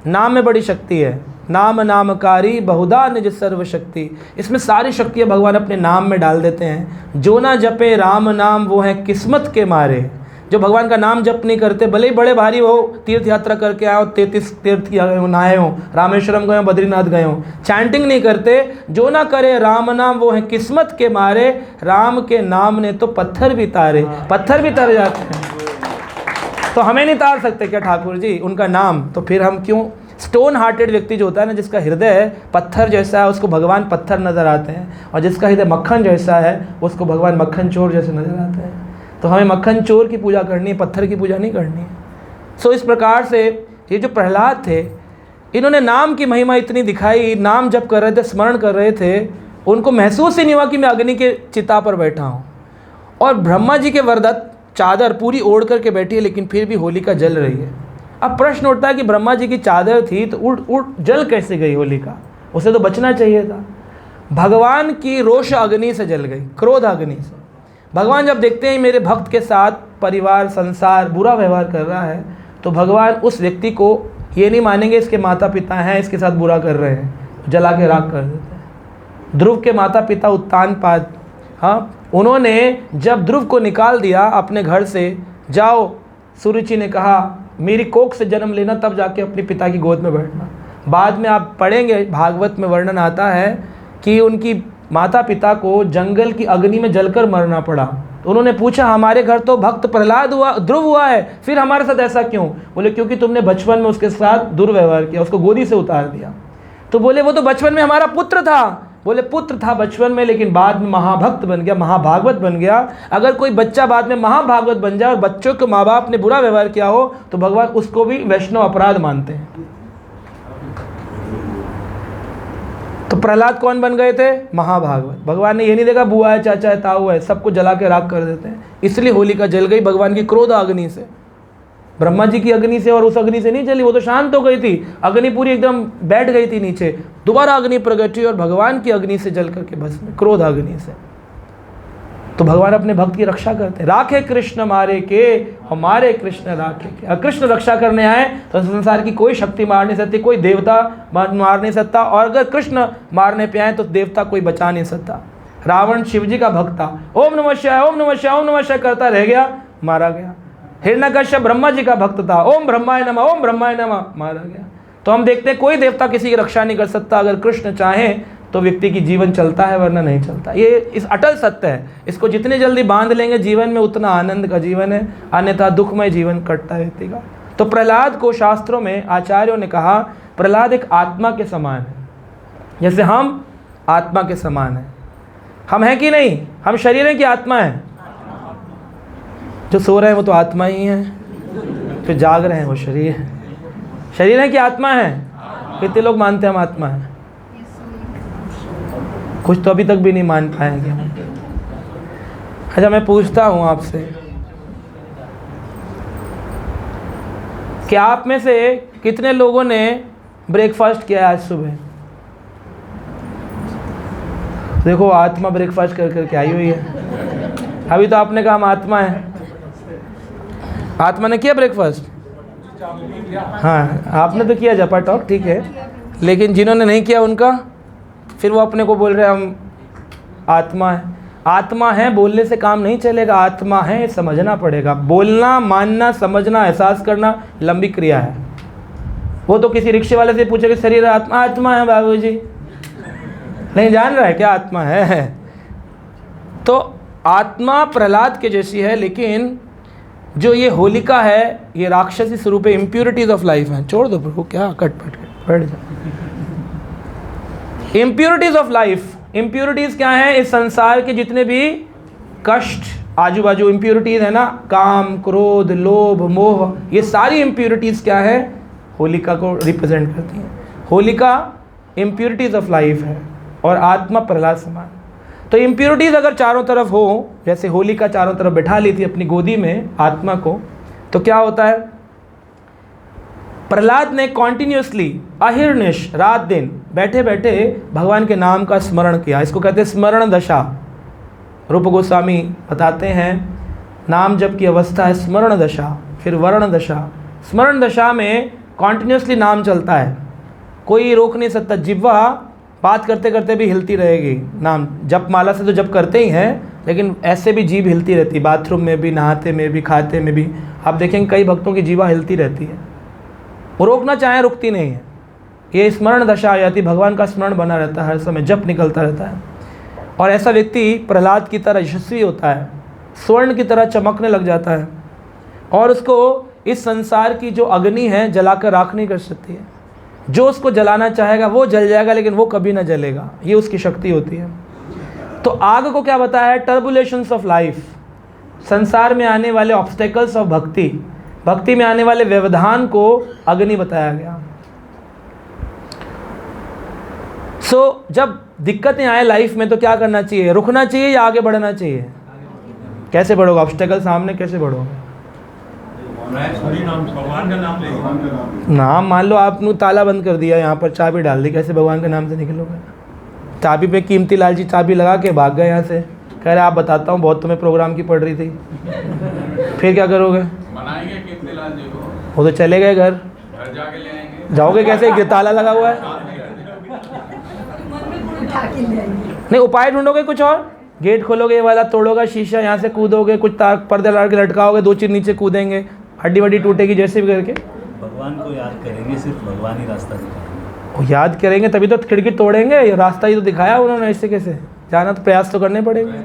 नाम में बड़ी शक्ति है। नाम नामकारी बहुधा निज सर्वशक्ति। इसमें सारी शक्तियाँ भगवान अपने नाम में डाल देते हैं। जो ना जपे राम नाम वो है किस्मत के मारे। जो भगवान का नाम जप नहीं करते, भले ही बड़े भारी हो, तीर्थ यात्रा करके आए हो, 33 तीर्थ नहाए हो, रामेश्वरम गए हो, बद्रीनाथ गए हो, चैंटिंग नहीं करते, जो ना करे राम नाम वो है किस्मत के मारे। राम के नाम ने तो पत्थर भी तारे, पत्थर भी तर जाते हैं। तो हमें नहीं तार सकते क्या ठाकुर जी उनका नाम? तो फिर हम क्यों? स्टोन हार्टेड व्यक्ति जो होता है ना, जिसका हृदय पत्थर जैसा है, उसको भगवान पत्थर नज़र आते हैं, और जिसका हृदय मक्खन जैसा है उसको भगवान मक्खन चोर जैसे नज़र आते हैं। तो हमें मक्खन चोर की पूजा करनी है, पत्थर की पूजा नहीं करनी है। सो इस प्रकार से ये जो प्रहलाद थे, इन्होंने नाम की महिमा इतनी दिखाई, नाम जप कर रहे थे, स्मरण कर रहे थे, उनको महसूस ही नहीं हुआ कि मैं अग्नि के चिता पर बैठा हूँ। और ब्रह्मा जी के वरदत्त चादर पूरी ओढ़ करके बैठी है, लेकिन फिर भी होलिका जल रही है। अब प्रश्न उठता है कि ब्रह्मा जी की चादर थी तो उड़ जल कैसे गई होलिका? उसे तो बचना चाहिए था। भगवान की रोष अग्नि से जल गई, क्रोध अग्नि से। भगवान जब देखते हैं मेरे भक्त के साथ परिवार संसार बुरा व्यवहार कर रहा है, तो भगवान उस व्यक्ति को ये नहीं मानेंगे इसके माता पिता हैं इसके साथ बुरा कर रहे हैं, जला के राख कर देते हैं। ध्रुव के माता पिता उत्तानपाद, हाँ, उन्होंने जब ध्रुव को निकाल दिया अपने घर से, जाओ, सुरुचि ने कहा मेरी कोख से जन्म लेना, तब जाके अपने पिता की गोद में बैठना। बाद में आप पढ़ेंगे भागवत में वर्णन आता है कि उनकी माता पिता को जंगल की अग्नि में जलकर मरना पड़ा। तो उन्होंने पूछा हमारे घर तो भक्त प्रहलाद हुआ, ध्रुव हुआ है, फिर हमारे साथ ऐसा क्यों? बोले क्योंकि तुमने बचपन में उसके साथ दुर्व्यवहार किया, उसको गोदी से उतार दिया। तो बोले वो तो बचपन में हमारा पुत्र था। बोले पुत्र था बचपन में, लेकिन बाद में महाभक्त बन गया, महाभागवत बन गया। अगर कोई बच्चा बाद में महाभागवत बन जाए और बच्चों के माँ बाप ने बुरा व्यवहार किया हो, तो भगवान उसको भी वैष्णव अपराध मानते हैं। तो प्रहलाद कौन बन गए थे? महाभागवत। भगवान ने ये नहीं देखा बुआ है, चाचा है, ताऊ है, सबको जला के राख कर देते हैं। इसलिए होलिका जल गई भगवान की क्रोध अग्नि से, ब्रह्मा जी की अग्नि से। और उस अग्नि से नहीं जली, वो तो शांत हो गई थी, अग्नि पूरी एकदम बैठ गई थी नीचे। दोबारा अग्नि प्रकट हुई और भगवान की अग्नि से जल करके भस्म, क्रोध अग्नि से। तो भगवान अपने भक्त की रक्षा करते, राखे कृष्ण मारे के हमारे कृष्ण राखे के। अगर कृष्ण रक्षा करने आए तो संसार की कोई शक्ति मार नहीं सकती, कोई देवता मार नहीं सकता, और अगर कृष्ण मारने पे आए तो देवता कोई बचा नहीं सकता। रावण शिव जी का भक्त था, ओम नमः शिवाय ओम नमः शिवाय ओम नमः शिवाय करता रह गया, मारा गया। हिरण्यकश्यप ब्रह्मा जी का भक्त था, ओम ब्रह्माय नमः ओम ब्रह्माय नमः, मारा गया। तो हम देखते हैं कोई देवता किसी की रक्षा नहीं कर सकता, अगर कृष्ण चाहें तो व्यक्ति की जीवन चलता है, वरना नहीं चलता। ये इस अटल सत्य है, इसको जितने जल्दी बांध लेंगे जीवन में उतना आनंद का जीवन है, अन्यथा दुखमय जीवन कटता है व्यक्ति का। तो प्रहलाद को शास्त्रों में आचार्यों ने कहा प्रहलाद एक आत्मा के समान है, जैसे हम आत्मा के समान है। हम हैं कि नहीं? हम शरीर हैं कि आत्मा है? जो सो रहे हैं वो तो आत्मा ही है, जो जाग रहे हैं वो शरीर है। शरीर है कि आत्मा है? कितने लोग मानते हैं हम आत्मा है? कुछ तो अभी तक भी नहीं मान पाएंगे। अच्छा, मैं पूछता हूँ आपसे कि आप में से कितने लोगों ने ब्रेकफास्ट किया आज सुबह? देखो, आत्मा ब्रेकफास्ट कर करके आई हुई है। अभी तो आपने कहा हम आत्मा है। आत्मा ने किया ब्रेकफास्ट? हाँ, आपने तो किया जपा टॉक, ठीक है। लेकिन जिन्होंने नहीं किया उनका, फिर वो अपने को बोल रहे हैं हम आत्मा है। आत्मा है बोलने से काम नहीं चलेगा, आत्मा है समझना पड़ेगा। बोलना, मानना, समझना, एहसास करना लंबी क्रिया है। वो तो किसी रिक्शे वाले से पूछे कि शरीर आत्मा, आत्मा है बाबूजी, नहीं जान रहा है क्या आत्मा है। तो आत्मा प्रहलाद के जैसी है, लेकिन जो ये होलिका है ये राक्षसी स्वरूप है, इम्प्योरिटीज ऑफ लाइफ है। छोड़ दो प्रभु, क्या कट पट बैठ जाओ। इम्प्योरिटीज ऑफ लाइफ, इम्प्योरिटीज क्या है? इस संसार के जितने भी कष्ट आजू बाजू इम्प्योरिटीज है ना, काम, क्रोध, लोभ, मोह, ये सारी इम्प्योरिटीज क्या है? होलिका को रिप्रेजेंट करती हैं। होलिका इम्प्योरिटीज ऑफ लाइफ है और आत्मा प्रहलाद समान। तो इम्प्योरिटीज अगर चारों तरफ हो, जैसे होलिका चारों तरफ बैठा ली थी अपनी गोदी में आत्मा को, तो क्या होता है? प्रहलाद ने कॉन्टिन्यूसली अहिर्निश रात दिन बैठे बैठे भगवान के नाम का स्मरण किया। इसको कहते हैं स्मरण दशा। रूप गोस्वामी बताते हैं नाम जप की अवस्था है स्मरण दशा, फिर वर्ण दशा। स्मरण दशा में कॉन्टिन्यूसली नाम चलता है, कोई रोक नहीं सकता। जिह्वा बात करते करते भी हिलती रहेगी, नाम जप माला से तो जप करते ही हैं, लेकिन ऐसे भी जीभ हिलती रहती है, बाथरूम में भी, नहाते में भी, खाते में भी। आप देखेंगे कई भक्तों की जीवा हिलती रहती है, वो रोकना चाहे रुकती नहीं है। ये स्मरण दशा आ जाती, भगवान का स्मरण बना रहता है, हर समय जप निकलता रहता है। और ऐसा व्यक्ति प्रहलाद की तरह यशस्वी होता है, स्वर्ण की तरह चमकने लग जाता है, और उसको इस संसार की जो अग्नि है जलाकर राख नहीं कर सकती है। जो उसको जलाना चाहेगा वो जल जाएगा, लेकिन वो कभी ना जलेगा, ये उसकी शक्ति होती है। तो आग को क्या बताया है? टर्बुलेशंस ऑफ लाइफ, संसार में आने वाले ऑब्स्टेकल्स ऑफ भक्ति, भक्ति में आने वाले व्यवधान को अग्नि बताया गया। सो जब दिक्कतें आए लाइफ में तो क्या करना चाहिए? रुकना चाहिए या आगे बढ़ना चाहिए? कैसे बढ़ोगे? ऑब्स्टेकल सामने कैसे बढ़ोगे? भगवान का नाम ले, नाम मान लो आपने ताला बंद कर दिया, यहाँ पर चाबी डाल दी, कैसे भगवान के नाम से निकलोगे? चाबी पे कीमती लाल जी चाबी लगा के भाग गए यहाँ से, कह रहे आप बताता हूँ बहुत तुम्हें प्रोग्राम की पड़ रही थी। फिर क्या करोगे? मनाएंगे कीमती लाल जी को, वो तो चले गए घर जाके ले आएंगे। जाओगे कैसे? ताला लगा हुआ है। नहीं, उपाय ढूंढोगे कुछ और, गेट खोलोगे ये वाला, तोड़ोगे शीशा, यहाँ से कूदोगे, कुछ तार पर्दे लगा के लटकाओगे, 2 चीज नीचे कूदेंगे, हड्डी वड्डी टूटेगी, जैसे भी करके भगवान को याद करेंगे, सिर्फ भगवान ही रास्ता दिखाएंगे। वो याद करेंगे तभी तो खिड़की तोड़ेंगे, ये रास्ता ही तो दिखाया उन्होंने, ऐसे कैसे जाना? तो प्रयास तो करने पड़ेंगे।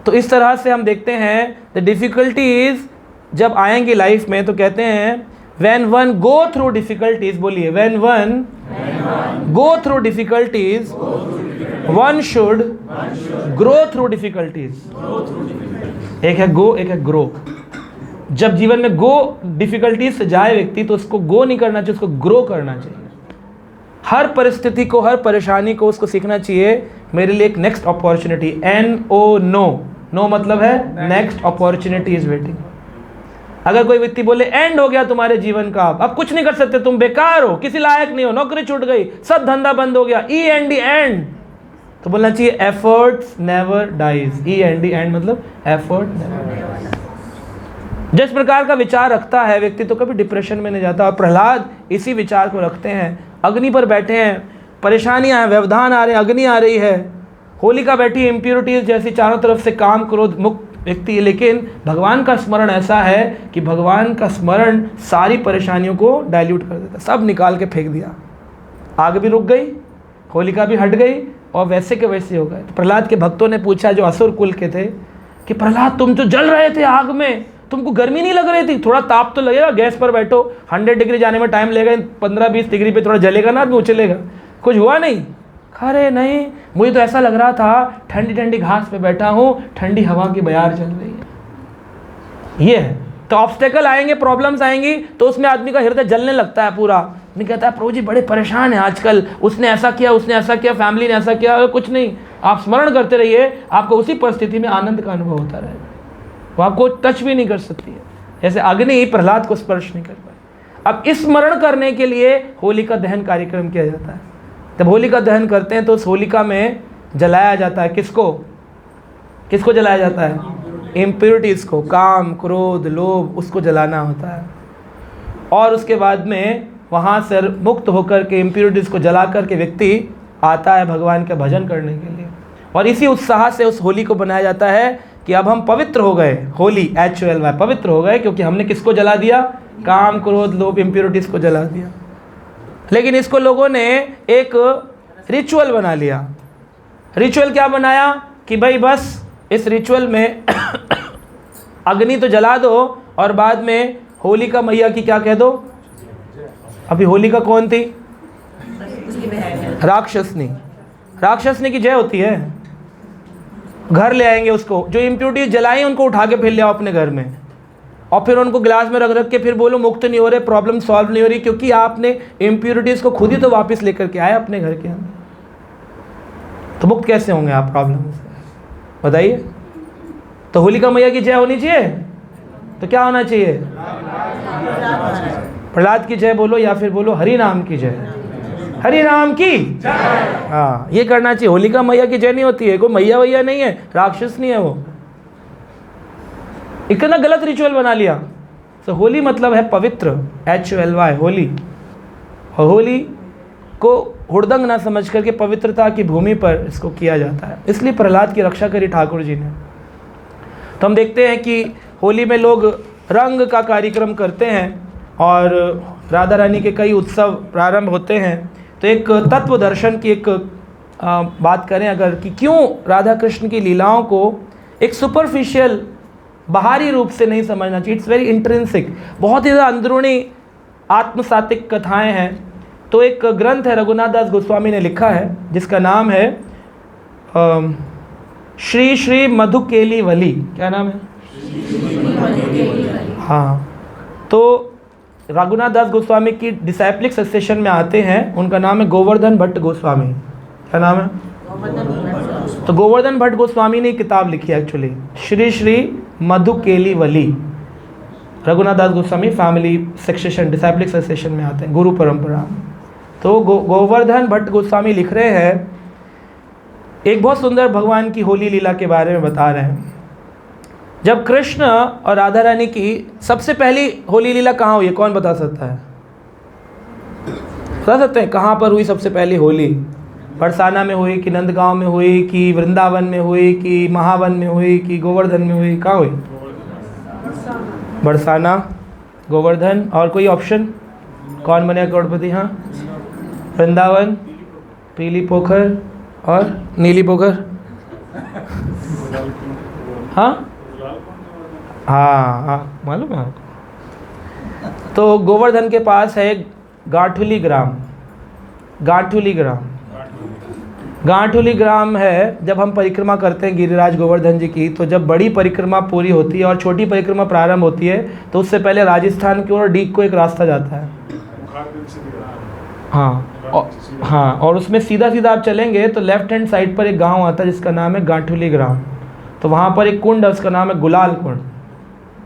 तो इस तरह से हम देखते हैं द डिफ़िकल्टीज जब आएंगी लाइफ में, तो कहते हैं when one go through difficulties, बोलिए when one go through difficulties one should grow through difficulties. एक है गो, एक है ग्रो। जब जीवन में गो डिफ़िकल्टीज से जाए व्यक्ति, तो उसको गो नहीं करना चाहिए, उसको ग्रो करना चाहिए। हर परिस्थिति को, हर परेशानी को उसको सीखना चाहिए मेरे लिए एक नेक्स्ट अपॉर्चुनिटी, NO, नो मतलब है नेक्स्ट अपॉर्चुनिटी इज वेटिंग। अगर कोई व्यक्ति बोले एंड हो गया तुम्हारे जीवन का, अब कुछ नहीं कर सकते, तुम बेकार हो, किसी लायक नहीं हो, नौकरी छूट गई, सब धंधा बंद हो गया, END एंड, तो बोलना चाहिए efforts never dies. END and मतलब एफर्ट नेवर डाइज। जिस प्रकार का विचार रखता है व्यक्ति तो कभी डिप्रेशन में नहीं जाता, और प्रहलाद इसी विचार को रखते हैं। अग्नि पर बैठे हैं, परेशानियां हैं, व्यवधान आ रहे हैं, अग्नि आ रही है, होलिका बैठी, इम्प्योरिटीज जैसी चारों तरफ से काम क्रोध मुक्त व्यक्ति, लेकिन भगवान का स्मरण ऐसा है कि भगवान का स्मरण सारी परेशानियों को डाइल्यूट कर देता, सब निकाल के फेंक दिया। आग भी रुक गई, होलिका भी हट गई, और वैसे के वैसे हो गए। तो प्रहलाद के भक्तों ने पूछा, जो असुर कुल के थे, कि प्रहलाद तुम तो जल रहे थे आग में, तुमको गर्मी नहीं लग रही थी? थोड़ा ताप तो लगेगा, गैस पर बैठो, 100 डिग्री जाने में टाइम लगेगा, 15-20 डिग्री पे थोड़ा जलेगा ना, आदमी उछलेगा, कुछ हुआ नहीं? अरे नहीं, मुझे तो ऐसा लग रहा था ठंडी ठंडी घास पे बैठा हूँ, ठंडी हवा की बयार चल रही है। ये है तो ऑब्स्टेकल आएंगे, प्रॉब्लम्स आएंगी, तो उसमें आदमी का हृदय जलने लगता है पूरा, नहीं कहता प्रभु जी बड़े परेशान हैं आजकल, उसने ऐसा किया, उसने ऐसा किया, फैमिली ने ऐसा किया। कुछ नहीं, आप स्मरण करते रहिए, आपको उसी परिस्थिति में आनंद का अनुभव होता रहेगा, वो आपको टच भी नहीं कर सकती है। जैसे अग्नि प्रहलाद को स्पर्श नहीं कर पाई। अब इस स्मरण करने के लिए होलिका दहन कार्यक्रम किया जाता है। जब होलिका दहन करते हैं तो उस होलिका में जलाया जाता है, किसको किसको जलाया जाता है? इम्प्योरिटीज़ को, काम क्रोध लोभ, उसको जलाना होता है। और उसके बाद में वहाँ से मुक्त होकर के इम्प्योरिटीज़ को जला करके व्यक्ति आता है भगवान का भजन करने के लिए। और इसी उत्साह से उस होली को बनाया जाता है कि अब हम पवित्र हो गए। होली HOLY, पवित्र हो गए, क्योंकि हमने किसको जला दिया? काम क्रोध लोभ इम्प्योरिटीज़ को जला दिया। लेकिन इसको लोगों ने एक रिचुअल बना लिया। रिचुअल क्या बनाया कि भाई बस इस रिचुअल में अग्नि तो जला दो और बाद में होलिका मैया की क्या कह दो? अभी होलिका कौन थी? राक्षसनी। राक्षसनी की जय होती है। घर ले आएंगे उसको, जो इम्प्योरिटीज जलाई उनको उठा के फिर ले आओ अपने घर में, और फिर उनको गिलास में रख रख के फिर बोलो मुक्त नहीं हो रहे, प्रॉब्लम सॉल्व नहीं हो रही, क्योंकि आपने इम्प्योरिटीज को खुद ही तो वापस लेकर के आए अपने घर के अंदर। तो मुक्त कैसे होंगे आप प्रॉब्लम से? बताइए। तो होलिका मैया की जय होनी चाहिए, तो क्या होना चाहिए? प्रहलाद की जय बोलो, या फिर बोलो हरि नाम की जय, हरि नाम की। हाँ, ये करना चाहिए। होलिका मैया की जय नहीं होती है, कोई मैया वैया नहीं है, राक्षस नहीं है वो। इतना गलत रिचुअल बना लिया। तो होली मतलब है पवित्र, HOLY, होली। और होली को हुड़दंग ना समझ करके पवित्रता की भूमि पर इसको किया जाता है, इसलिए प्रहलाद की रक्षा करी ठाकुर जी ने। तो हम देखते हैं कि होली में लोग रंग का कार्यक्रम करते हैं और राधा रानी के कई उत्सव प्रारंभ होते हैं। तो एक तत्व दर्शन की एक बात करें अगर, कि क्यों राधा कृष्ण की लीलाओं को एक सुपरफिशियल बाहरी रूप से नहीं समझना चाहिए। इट्स वेरी इंट्रिंसिक, बहुत ही ज़्यादा अंदरूनी आत्मसातिक कथाएं हैं। तो एक ग्रंथ है रघुनाथ दास गोस्वामी ने लिखा है, जिसका नाम है श्री श्री मधुकेली वली। क्या नाम है? हाँ, तो रघुनाथ दास गोस्वामी की डिसाइप्लिक सक्सेशन में आते हैं, उनका नाम है गोवर्धन भट्ट गोस्वामी। क्या नाम है? तो गोवर्धन भट्ट गोस्वामी ने किताब लिखी है actually, Shri Shri Madhukeli Valli. Raghunath Das Goswami family succession disciplic succession में आते हैं, गुरु परंपरा। तो गोवर्धन भट्ट गोस्वामी लिख रहे हैं, एक बहुत सुंदर भगवान की होली लीला के बारे में बता रहे हैं। जब कृष्ण और राधा रानी की सबसे पहली होली लीला कहाँ हुई है? कौन बता सकता है? बता सकते हैं कहाँ पर हुई सबसे पहली होली? बरसाना में हुई कि नंदगांव में हुई कि वृंदावन में हुई कि महावन में हुई कि गोवर्धन में हुई? कहाँ हुई? बरसाना, गोवर्धन, और कोई ऑप्शन? कौन बने करोड़पति? हाँ, वृंदावन, पीली पोखर और नीली पोखर। हाँ हाँ, मालूम है आपको? तो गोवर्धन के पास है गाठुली ग्राम। गाठुली ग्राम है। जब हम परिक्रमा करते हैं गिरिराज गोवर्धन जी की, तो जब बड़ी परिक्रमा पूरी होती है और छोटी परिक्रमा प्रारंभ होती है, तो उससे पहले राजस्थान की ओर डीग को एक रास्ता जाता है। हाँ, और उसमें सीधा सीधा आप चलेंगे तो लेफ्ट हैंड साइड पर एक गांव आता है जिसका नाम है गाठुली ग्राम। तो वहाँ पर एक कुंड है, उसका नाम है गुलाल कुंड।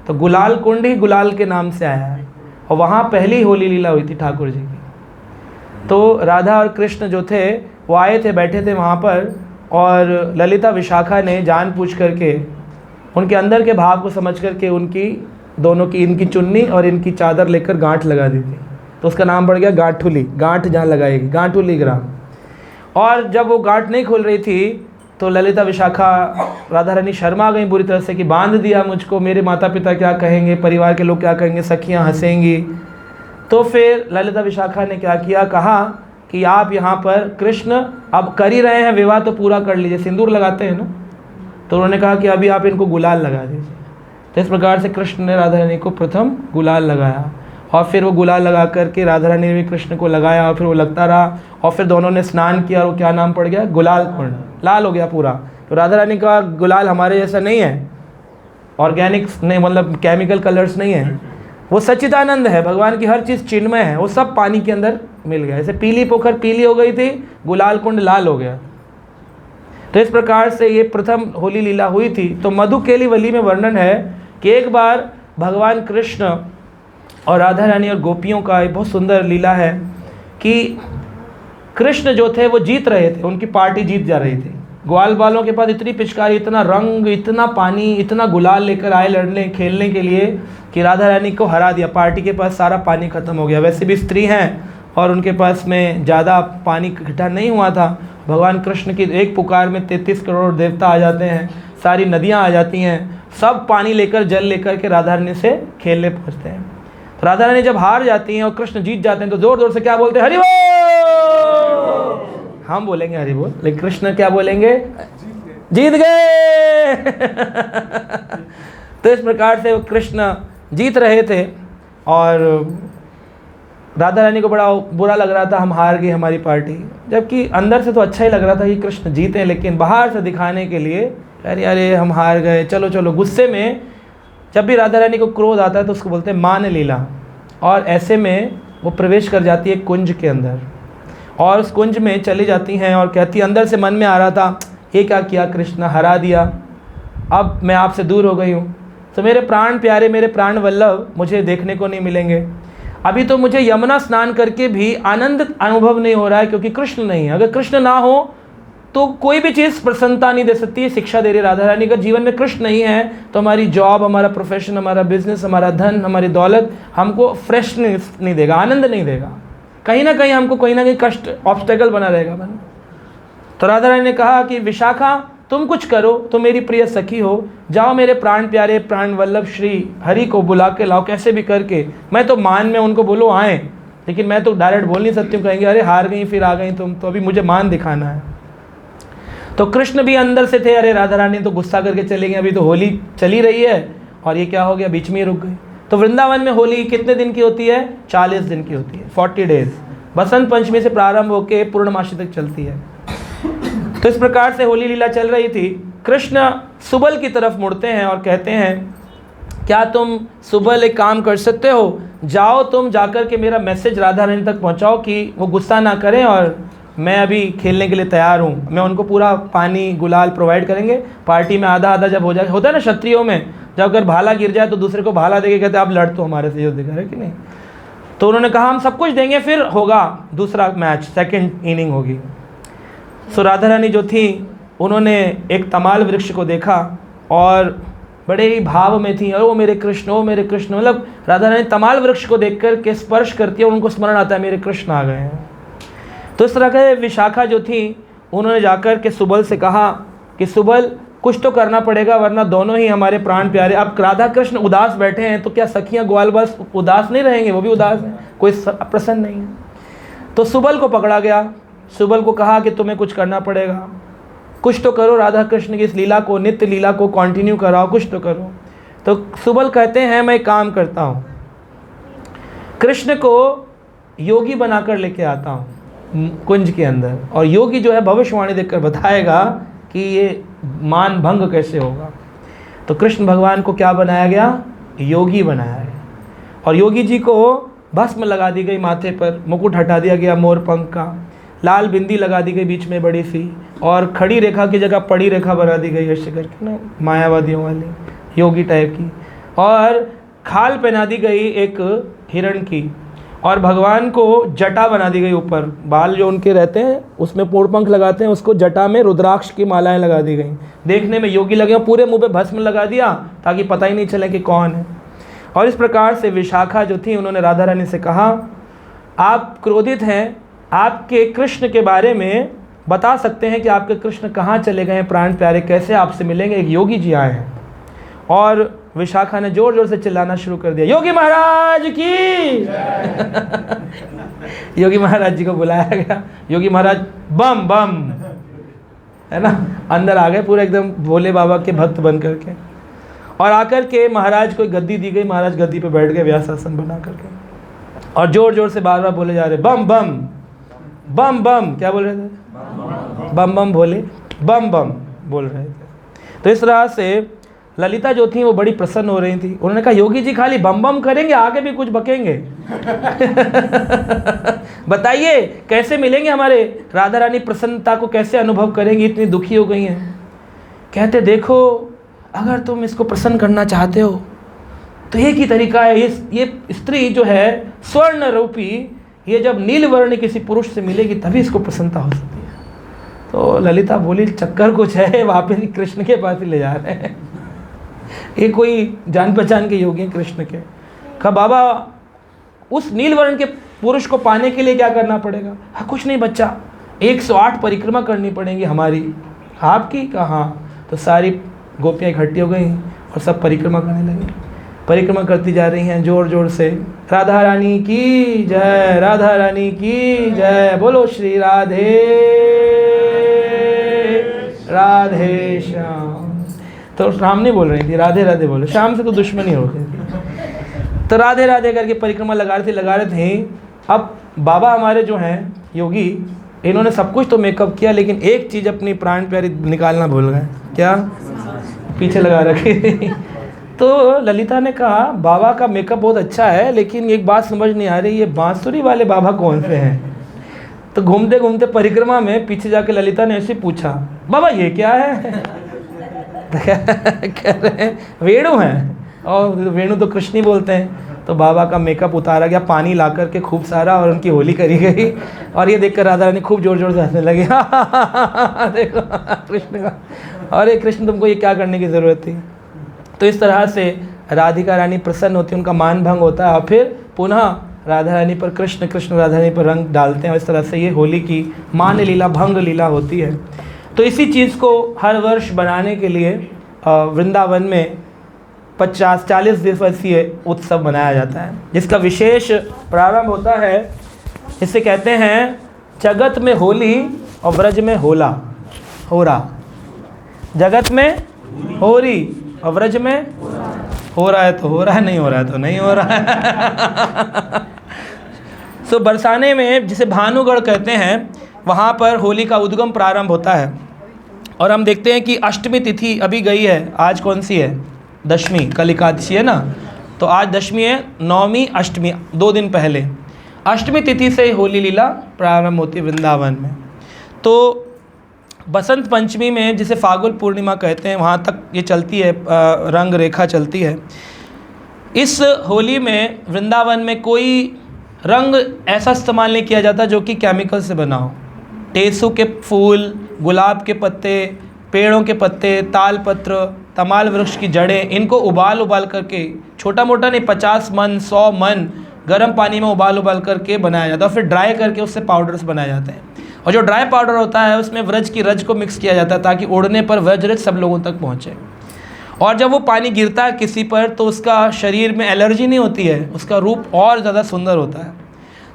तो गुलाल कुंड ही गुलाल के नाम से आया है, और वहाँ पहली होली लीला हुई थी ठाकुर जी की। तो राधा और कृष्ण जो थे वो आए थे, बैठे थे वहाँ पर, और ललिता विशाखा ने जान पूछ करके उनके अंदर के भाव को समझ करके उनकी दोनों की, इनकी चुन्नी और इनकी चादर लेकर गांठ लगा दी थी। तो उसका नाम पड़ गया गाठुली, गांठ जहाँ लगाएगी, गाठुली ग्राम। और जब वो गांठ नहीं खुल रही थी तो ललिता विशाखा राधा रानी शर्मा गई बुरी तरह से कि बांध दिया मुझको, मेरे माता पिता क्या कहेंगे, परिवार के लोग क्या कहेंगे, सखियाँ हंसेंगी। तो फिर ललिता विशाखा ने क्या किया, कहा कि आप यहाँ पर कृष्ण अब कर ही रहे हैं विवाह, तो पूरा कर लीजिए, सिंदूर लगाते हैं ना। तो उन्होंने कहा कि अभी आप इनको गुलाल लगा दीजिए। तो इस प्रकार से कृष्ण ने राधा रानी को प्रथम गुलाल लगाया, और फिर वो गुलाल लगा करके राधा रानी ने भी कृष्ण को लगाया, और फिर वो लगता रहा, और फिर दोनों ने स्नान किया, और वो क्या नाम पड़ गया? गुलाल कुंड, लाल हो गया पूरा। तो राधा रानी का गुलाल हमारे जैसा नहीं है, ऑर्गेनिक्स नहीं, मतलब केमिकल कलर्स नहीं है। वो सच्चिदानंद है, भगवान की हर चीज़ चिन्मय है, वो सब पानी के अंदर मिल गया। जैसे पीली पोखर पीली हो गई थी, गुलाल कुंड लाल हो गया। तो इस प्रकार से ये प्रथम होली लीला हुई थी। तो मधुकेली वली में वर्णन है कि एक बार भगवान कृष्ण और राधा रानी और गोपियों का एक बहुत सुंदर लीला है कि कृष्ण जो थे वो जीत रहे थे, उनकी पार्टी जीत जा रही थी। ग्वाल बालों के पास इतनी पिचकारी, इतना रंग, इतना पानी, इतना गुलाल लेकर आए लड़ने खेलने के लिए कि राधा रानी को हरा दिया। पार्टी के पास सारा पानी ख़त्म हो गया। वैसे भी स्त्री हैं और उनके पास में ज़्यादा पानी इकट्ठा नहीं हुआ था। भगवान कृष्ण की एक पुकार में 33 करोड़ देवता आ जाते हैं, सारी नदियाँ आ जाती हैं, सब पानी लेकर जल लेकर के राधा रानी से खेलने पहुँचते हैं। तो राधा रानी जब हार जाती हैं और कृष्ण जीत जाते हैं तो ज़ोर ज़ोर से क्या बोलते हैं? हरि बोल। हम बोलेंगे हरि बोल, लेकिन कृष्ण क्या बोलेंगे? जीत गए। तो इस प्रकार से वो कृष्ण जीत रहे थे और राधा रानी को बड़ा बुरा लग रहा था, हम हार गए हमारी पार्टी। जबकि अंदर से तो अच्छा ही लग रहा था कि कृष्ण जीते, लेकिन बाहर से दिखाने के लिए अरे अरे हम हार गए, चलो चलो। गुस्से में जब भी राधा रानी को क्रोध आता है तो उसको बोलते हैं मान लीला। और ऐसे में वो प्रवेश कर जाती है कुंज के अंदर और उस कुंज में चली जाती हैं और कहती, अंदर से मन में आ रहा था ये क्या किया कृष्ण, हरा दिया, अब मैं आपसे दूर हो गई हूँ, तो मेरे प्राण प्यारे, मेरे प्राण वल्लभ मुझे देखने को नहीं मिलेंगे। अभी तो मुझे यमुना स्नान करके भी आनंद अनुभव नहीं हो रहा है क्योंकि कृष्ण नहीं है। अगर कृष्ण ना हो तो कोई भी चीज़ प्रसन्नता नहीं दे सकती है। शिक्षा दे रही राधा रानी का, जीवन में कृष्ण नहीं है तो हमारी जॉब, हमारा प्रोफेशन, हमारा बिजनेस, हमारा धन, हमारी दौलत हमको फ्रेशनेस नहीं देगा, आनंद नहीं देगा। कहीं ना कहीं हमको कोई ना कहीं कष्ट, ऑब्स्टेकल बना रहेगा मन। तो राधा रानी ने कहा कि विशाखा तुम कुछ करो, तुम मेरी प्रिय सखी हो, जाओ मेरे प्राण प्यारे प्राण वल्लभ श्री हरि को बुला के लाओ कैसे भी करके। मैं तो मान में उनको बोलो आए, लेकिन मैं तो डायरेक्ट बोल नहीं सकती हूँ, कहेंगे अरे हार गई फिर आ गई तुम, तो अभी मुझे मान दिखाना है। तो कृष्ण भी अंदर से थे, अरे राधा रानी तो गुस्सा करके चले गए, अभी तो होली चली रही है और ये क्या हो गया, बीच में ही रुक गई। तो वृंदावन में होली कितने दिन की होती है? 40 दिन की होती है, 40 डेज। बसंत पंचमी से प्रारंभ होकर पूर्णमासी तक चलती है। तो इस प्रकार से होली लीला चल रही थी। कृष्ण सुबल की तरफ मुड़ते हैं और कहते हैं, क्या तुम सुबल एक काम कर सकते हो, जाओ तुम जाकर के मेरा मैसेज राधा रानी तक पहुंचाओ कि वो गुस्सा ना करें और मैं अभी खेलने के लिए तैयार हूँ। मैं उनको पूरा पानी गुलाल प्रोवाइड करेंगे। पार्टी में आधा आधा जब हो जाए, होता है ना क्षत्रियों में, जब अगर भाला गिर जाए तो दूसरे को भाला देके कहते हैं आप लड़ तो हमारे से युद्ध करें कि नहीं। तो उन्होंने कहा हम सब कुछ देंगे, फिर होगा दूसरा मैच, सेकेंड इनिंग होगी। सो राधा रानी जो थी उन्होंने एक तमाल वृक्ष को देखा और बड़े ही भाव में थी, और वो मेरे कृष्ण, वो मेरे कृष्ण। मतलब राधा रानी तमाल वृक्ष को देख कर के स्पर्श करती है और उनको स्मरण आता है मेरे कृष्ण आ गए हैं। तो इस तरह के विशाखा जो थी उन्होंने जाकर के सुबल से कहा कि सुबल कुछ तो करना पड़ेगा, वरना दोनों ही हमारे प्राण प्यारे। अब राधा कृष्ण उदास बैठे हैं तो क्या सखियाँ ग्वाल बस उदास नहीं रहेंगे? वो भी उदास हैं, कोई प्रसन्न नहीं है। तो सुबल को पकड़ा गया। सुबल को कहा कि तुम्हें कुछ करना पड़ेगा, कुछ तो करो, राधा कृष्ण की इस लीला को, नित्य लीला को कंटिन्यू कराओ, कुछ तो करो। तो सुबल कहते हैं मैं काम करता हूँ, कृष्ण को योगी बनाकर लेके आता हूँ कुंज के अंदर, और योगी जो है भविष्यवाणी देखकर बताएगा कि ये मान भंग कैसे होगा। तो कृष्ण भगवान को क्या बनाया गया? योगी बनाया है। और योगी जी को भस्म लगा दी गई माथे पर, मुकुट हटा दिया गया मोर पंख का, लाल बिंदी लगा दी गई बीच में बड़ी सी, और खड़ी रेखा की जगह पड़ी रेखा बना दी गई ऐसे करके ना, मायावादियों वाली योगी टाइप की, और खाल पहना दी गई एक हिरण की, और भगवान को जटा बना दी गई ऊपर, बाल जो उनके रहते हैं उसमें मोरपंख लगाते हैं, उसको जटा में रुद्राक्ष की मालाएं लगा दी गई। देखने में योगी लगे, पूरे मुंह पे भस्म लगा दिया ताकि पता ही नहीं चले कि कौन है। और इस प्रकार से विशाखा जो थी उन्होंने राधा रानी से कहा आप क्रोधित हैं, आपके कृष्ण के बारे में बता सकते हैं कि आपके कृष्ण कहाँ चले गए हैं, प्राण प्यारे कैसे आपसे मिलेंगे? एक योगी जी आए हैं। और विशाखा ने जोर जोर से चिल्लाना शुरू कर दिया, योगी महाराज की। योगी महाराज जी को बुलाया गया। योगी महाराज बम बम है ना, अंदर आ गए पूरे एकदम भोले बाबा के भक्त बन करके, और आकर के महाराज को गद्दी दी गई। महाराज गद्दी पे बैठ गए व्यासासन बना करके, और जोर जोर से बार बार बोले जा रहे बम बम बम बम। क्या बोल रहे थे? बम बम भोले, बम बम बोल रहे थे। तो इस तरह से ललिता जो थी वो बड़ी प्रसन्न हो रही थी। उन्होंने कहा योगी जी खाली बम बम करेंगे, आगे भी कुछ बकेंगे? बताइए कैसे मिलेंगे हमारे राधा रानी, प्रसन्नता को कैसे अनुभव करेंगी, इतनी दुखी हो गई हैं। कहते देखो अगर तुम इसको प्रसन्न करना चाहते हो तो एक ही तरीका है, ये स्त्री जो है स्वर्ण रूपी, ये जब नील वर्ण किसी पुरुष से मिलेगी तभी इसको प्रसन्नता हो सकती है। तो ललिता बोली चक्कर कुछ है, वापस कृष्ण के पास ही ले जा रहे हैं। ये कोई जान पहचान के योगी हैं कृष्ण के। कहा बाबा उस नील वर्ण के पुरुष को पाने के लिए क्या करना पड़ेगा? हाँ कुछ नहीं बच्चा, 108 परिक्रमा करनी पड़ेंगी हमारी। आपकी? कहा। तो सारी गोपियाँ इकट्ठी हो गई और सब परिक्रमा करने लगी। परिक्रमा करती जा रही हैं जोर जोर से, राधा रानी की जय, राधा रानी की जय, बोलो श्री राधे राधे श्याम। तो राम नहीं बोल रही थी, राधे राधे बोलो, श्याम से तो दुश्मनी हो गई थी। तो राधे राधे करके परिक्रमा लगा रहे थे। अब बाबा हमारे जो हैं योगी, इन्होंने सब कुछ तो मेकअप किया लेकिन एक चीज़ अपनी प्राण प्यारी निकालना भूल गए। क्या? पीछे लगा रखे। तो ललिता ने कहा बाबा का मेकअप बहुत अच्छा है लेकिन एक बात समझ नहीं आ रही, ये बांसुरी वाले बाबा कौन से हैं? तो घूमते घूमते परिक्रमा में पीछे जाके ललिता ने ऐसे पूछा बाबा ये क्या है? कह रहे हैं वेणु हैं, और वेणु तो कृष्ण ही बोलते हैं। तो बाबा का मेकअप उतारा गया पानी ला करके खूब सारा, और उनकी होली करी गई। और ये देखकर राधा रानी खूब जोर जोर से हंसने लगे। देखो कृष्ण का, अरे कृष्ण तुमको ये क्या करने की ज़रूरत थी? तो इस तरह से राधिका रानी प्रसन्न होती है, उनका मान भंग होता है और फिर पुनः राधा रानी पर कृष्ण, कृष्ण राधा रानी पर रंग डालते हैं। और इस तरह से ये होली की मान लीला, भंग लीला होती है। तो इसी चीज़ को हर वर्ष बनाने के लिए वृंदावन में 40 दिवसीय उत्सव मनाया जाता है, जिसका विशेष प्रारंभ होता है, इसे कहते हैं जगत में होली और ब्रज में होला, होरा। जगत में होरी और ब्रज में हो रहा है तो हो रहा है, नहीं हो रहा है तो नहीं हो रहा है। सो बरसाने में, जिसे भानुगढ़ कहते हैं, वहाँ पर होली का उद्गम प्रारंभ होता है। और हम देखते हैं कि अष्टमी तिथि अभी गई है। आज कौन सी है? दशमी। कल एकादशी है ना, तो आज दशमी है, नवमी अष्टमी 2 दिन पहले। अष्टमी तिथि से होली लीला प्रारंभ होती है वृंदावन में। तो बसंत पंचमी में, जिसे फागुन पूर्णिमा कहते हैं, वहाँ तक ये चलती है, रंग रेखा चलती है। इस होली में वृंदावन में कोई रंग ऐसा इस्तेमाल नहीं किया जाता जो कि केमिकल से बना हो। टेसू के फूल, गुलाब के पत्ते, पेड़ों के पत्ते, ताल पत्र, तमाल वृक्ष की जड़ें, इनको उबाल करके, छोटा मोटा नहीं, 50 मन 100 मन गर्म पानी में उबाल करके बनाया जाता है। फिर ड्राई करके उससे पाउडर्स बनाए जाते हैं। और जो ड्राई पाउडर होता है उसमें व्रज की रज को मिक्स किया जाता है ताकि उड़ने पर व्रज सब लोगों तक पहुँचे। और जब वो पानी गिरता है किसी पर तो उसका शरीर में एलर्जी नहीं होती है, उसका रूप और ज़्यादा सुंदर होता है।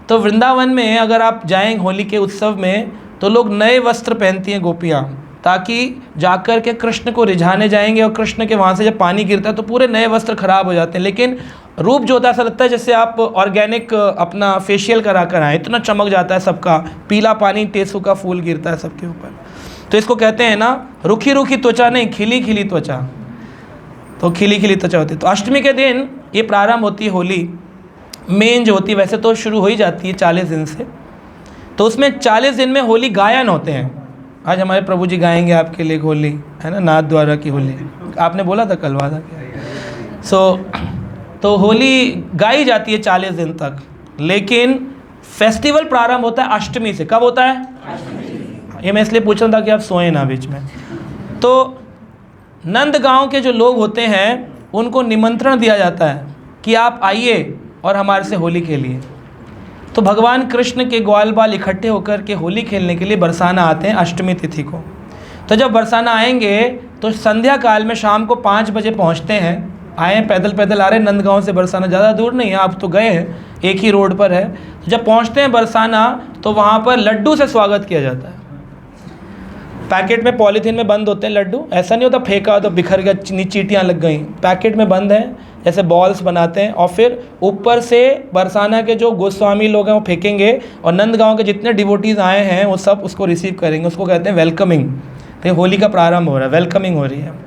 तो वृंदावन में अगर आप जाएं होली के उत्सव में तो लोग नए वस्त्र पहनती हैं गोपियाँ, ताकि जाकर के कृष्ण को रिझाने जाएंगे। और कृष्ण के वहाँ से जब पानी गिरता है तो पूरे नए वस्त्र खराब हो जाते हैं, लेकिन रूप जो होता है ऐसा लगता है जैसे आप ऑर्गेनिक अपना फेशियल करा कर आए, इतना चमक जाता है सबका। पीला पानी, टेसू का फूल गिरता है सबके ऊपर। तो इसको कहते हैं ना, रूखी रूखी त्वचा नहीं, खिली खिली त्वचा। तो खिली खिली त्वचा होती है। तो अष्टमी के दिन ये प्रारंभ होती है होली। मेन जो होती है, वैसे तो शुरू हो ही जाती है 40 दिन से, तो उसमें 40 दिन में होली गायन होते हैं। आज हमारे प्रभु जी गाएंगे आपके लिए होली, है ना, नाथ द्वारा की होली। आपने बोला था कल, वादा किया। तो होली गाई जाती है 40 दिन तक, लेकिन फेस्टिवल प्रारंभ होता है अष्टमी से। कब होता है? ये मैं इसलिए पूछ रहा था कि आप सोए ना बीच में। तो नंदगांव के जो लोग होते हैं उनको निमंत्रण दिया जाता है कि आप आइए और हमारे से होली खेलिए। तो भगवान कृष्ण के ग्वाल बाल इकट्ठे होकर के होली खेलने के लिए बरसाना आते हैं अष्टमी तिथि को। तो जब बरसाना आएंगे तो संध्या काल में शाम को 5 बजे पहुंचते हैं। आए हैं, पैदल आ रहे हैं नंदगांव से बरसाना, ज़्यादा दूर नहीं है, आप तो गए हैं, एक ही रोड पर है। तो जब पहुंचते हैं बरसाना तो वहाँ पर लड्डू से स्वागत किया जाता है। पैकेट में पॉलीथीन में बंद होते हैं लड्डू, ऐसा नहीं होता फेंका तो बिखर गया, चींटियाँ लग गई। पैकेट में बंद हैं, जैसे बॉल्स बनाते हैं, और फिर ऊपर से बरसाना के जो गोस्वामी लोग हैं वो फेंकेंगे, और नंदगांव के जितने डिवोटीज़ आए हैं वो सब उसको रिसीव करेंगे। उसको कहते हैं वेलकमिंग। तो होली का प्रारंभ हो रहा है, वेलकमिंग हो रही है।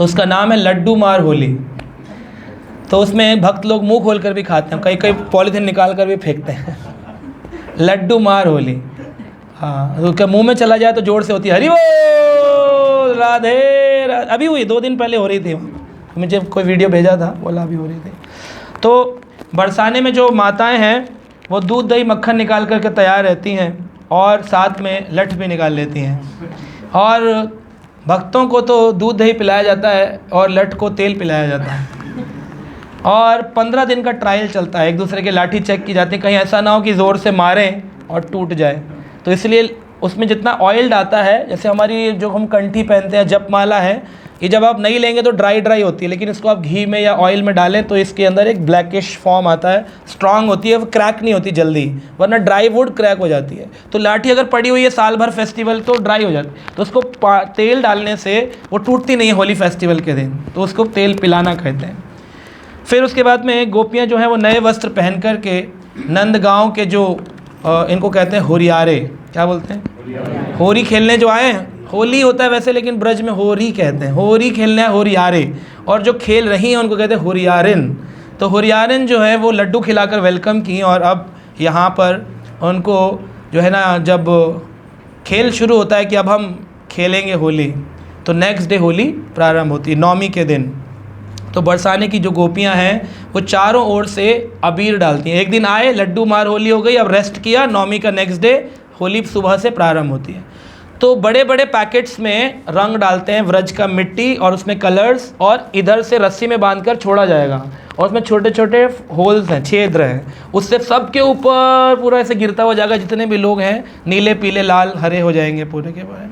तो उसका नाम है लड्डू मार होली। तो उसमें भक्त लोग मुंह खोल कर भी खाते हैं, कई कई पॉलीथीन निकाल कर भी फेंकते हैं। लड्डू मार होली, हाँ, तो क्या मुंह में चला जाए तो जोर से होती है हरि बोल राधे राधे। अभी हुई 2 दिन पहले हो रही थी, मुझे कोई वीडियो भेजा था, बोला अभी हो रही थी। तो बरसाने में जो माताएं हैं वो दूध दही मक्खन निकाल करके तैयार रहती हैं और साथ में लठ भी निकाल लेती हैं। और भक्तों को तो दूध दही पिलाया जाता है और लठ को तेल पिलाया जाता है। और 15 दिन का ट्रायल चलता है, एक दूसरे के लाठी चेक की जाती है, कहीं ऐसा ना हो कि ज़ोर से मारें और टूट जाए। तो इसलिए उसमें जितना ऑयल डालता है, जैसे हमारी जो हम कंठी पहनते हैं जपमाला है, ये जब आप नहीं लेंगे तो ड्राई ड्राई होती है, लेकिन इसको आप घी में या ऑयल में डालें तो इसके अंदर एक ब्लैकिश फॉर्म आता है, स्ट्रांग होती है, वो क्रैक नहीं होती जल्दी, वरना ड्राई वुड क्रैक हो जाती है। तो लाठी अगर पड़ी हुई है साल भर फेस्टिवल तो ड्राई हो जाती है, तो उसको तेल डालने से वो टूटती नहीं है होली फेस्टिवल के दिन, तो उसको तेल पिलाना कहते हैं। फिर उसके बाद में गोपियाँ जो हैं वो नए वस्त्र पहन कर के नंदगांव के जो इनको कहते हैं होरियारे, क्या बोलते हैं, होरी खेलने जो आए हैं, होली होता है वैसे लेकिन ब्रज में होरी कहते हैं, होरी खेलने होरियारे, और जो खेल रही हैं उनको कहते हैं होरियारिन। तो होरियारिन जो है वो लड्डू खिलाकर वेलकम की, और अब यहाँ पर उनको जो है ना, जब खेल शुरू होता है कि अब हम खेलेंगे होली, तो नेक्स्ट डे होली प्रारंभ होती है, नवमी के दिन। तो बरसाने की जो गोपियाँ हैं वो चारों ओर से अबीर डालती हैं। एक दिन आए, लड्डू मार होली हो गई, अब रेस्ट किया, नवमी का नेक्स्ट डे होली सुबह से प्रारंभ होती है। तो बड़े बड़े पैकेट्स में रंग डालते हैं, व्रज का मिट्टी और उसमें कलर्स, और इधर से रस्सी में बांधकर छोड़ा जाएगा, और उसमें छोटे छोटे होल्स हैं, छिद्र हैं, उससे सबके ऊपर पूरा ऐसे गिरता हुआ जाएगा, जितने भी लोग हैं नीले पीले लाल हरे हो जाएंगे पूरे के पूरे।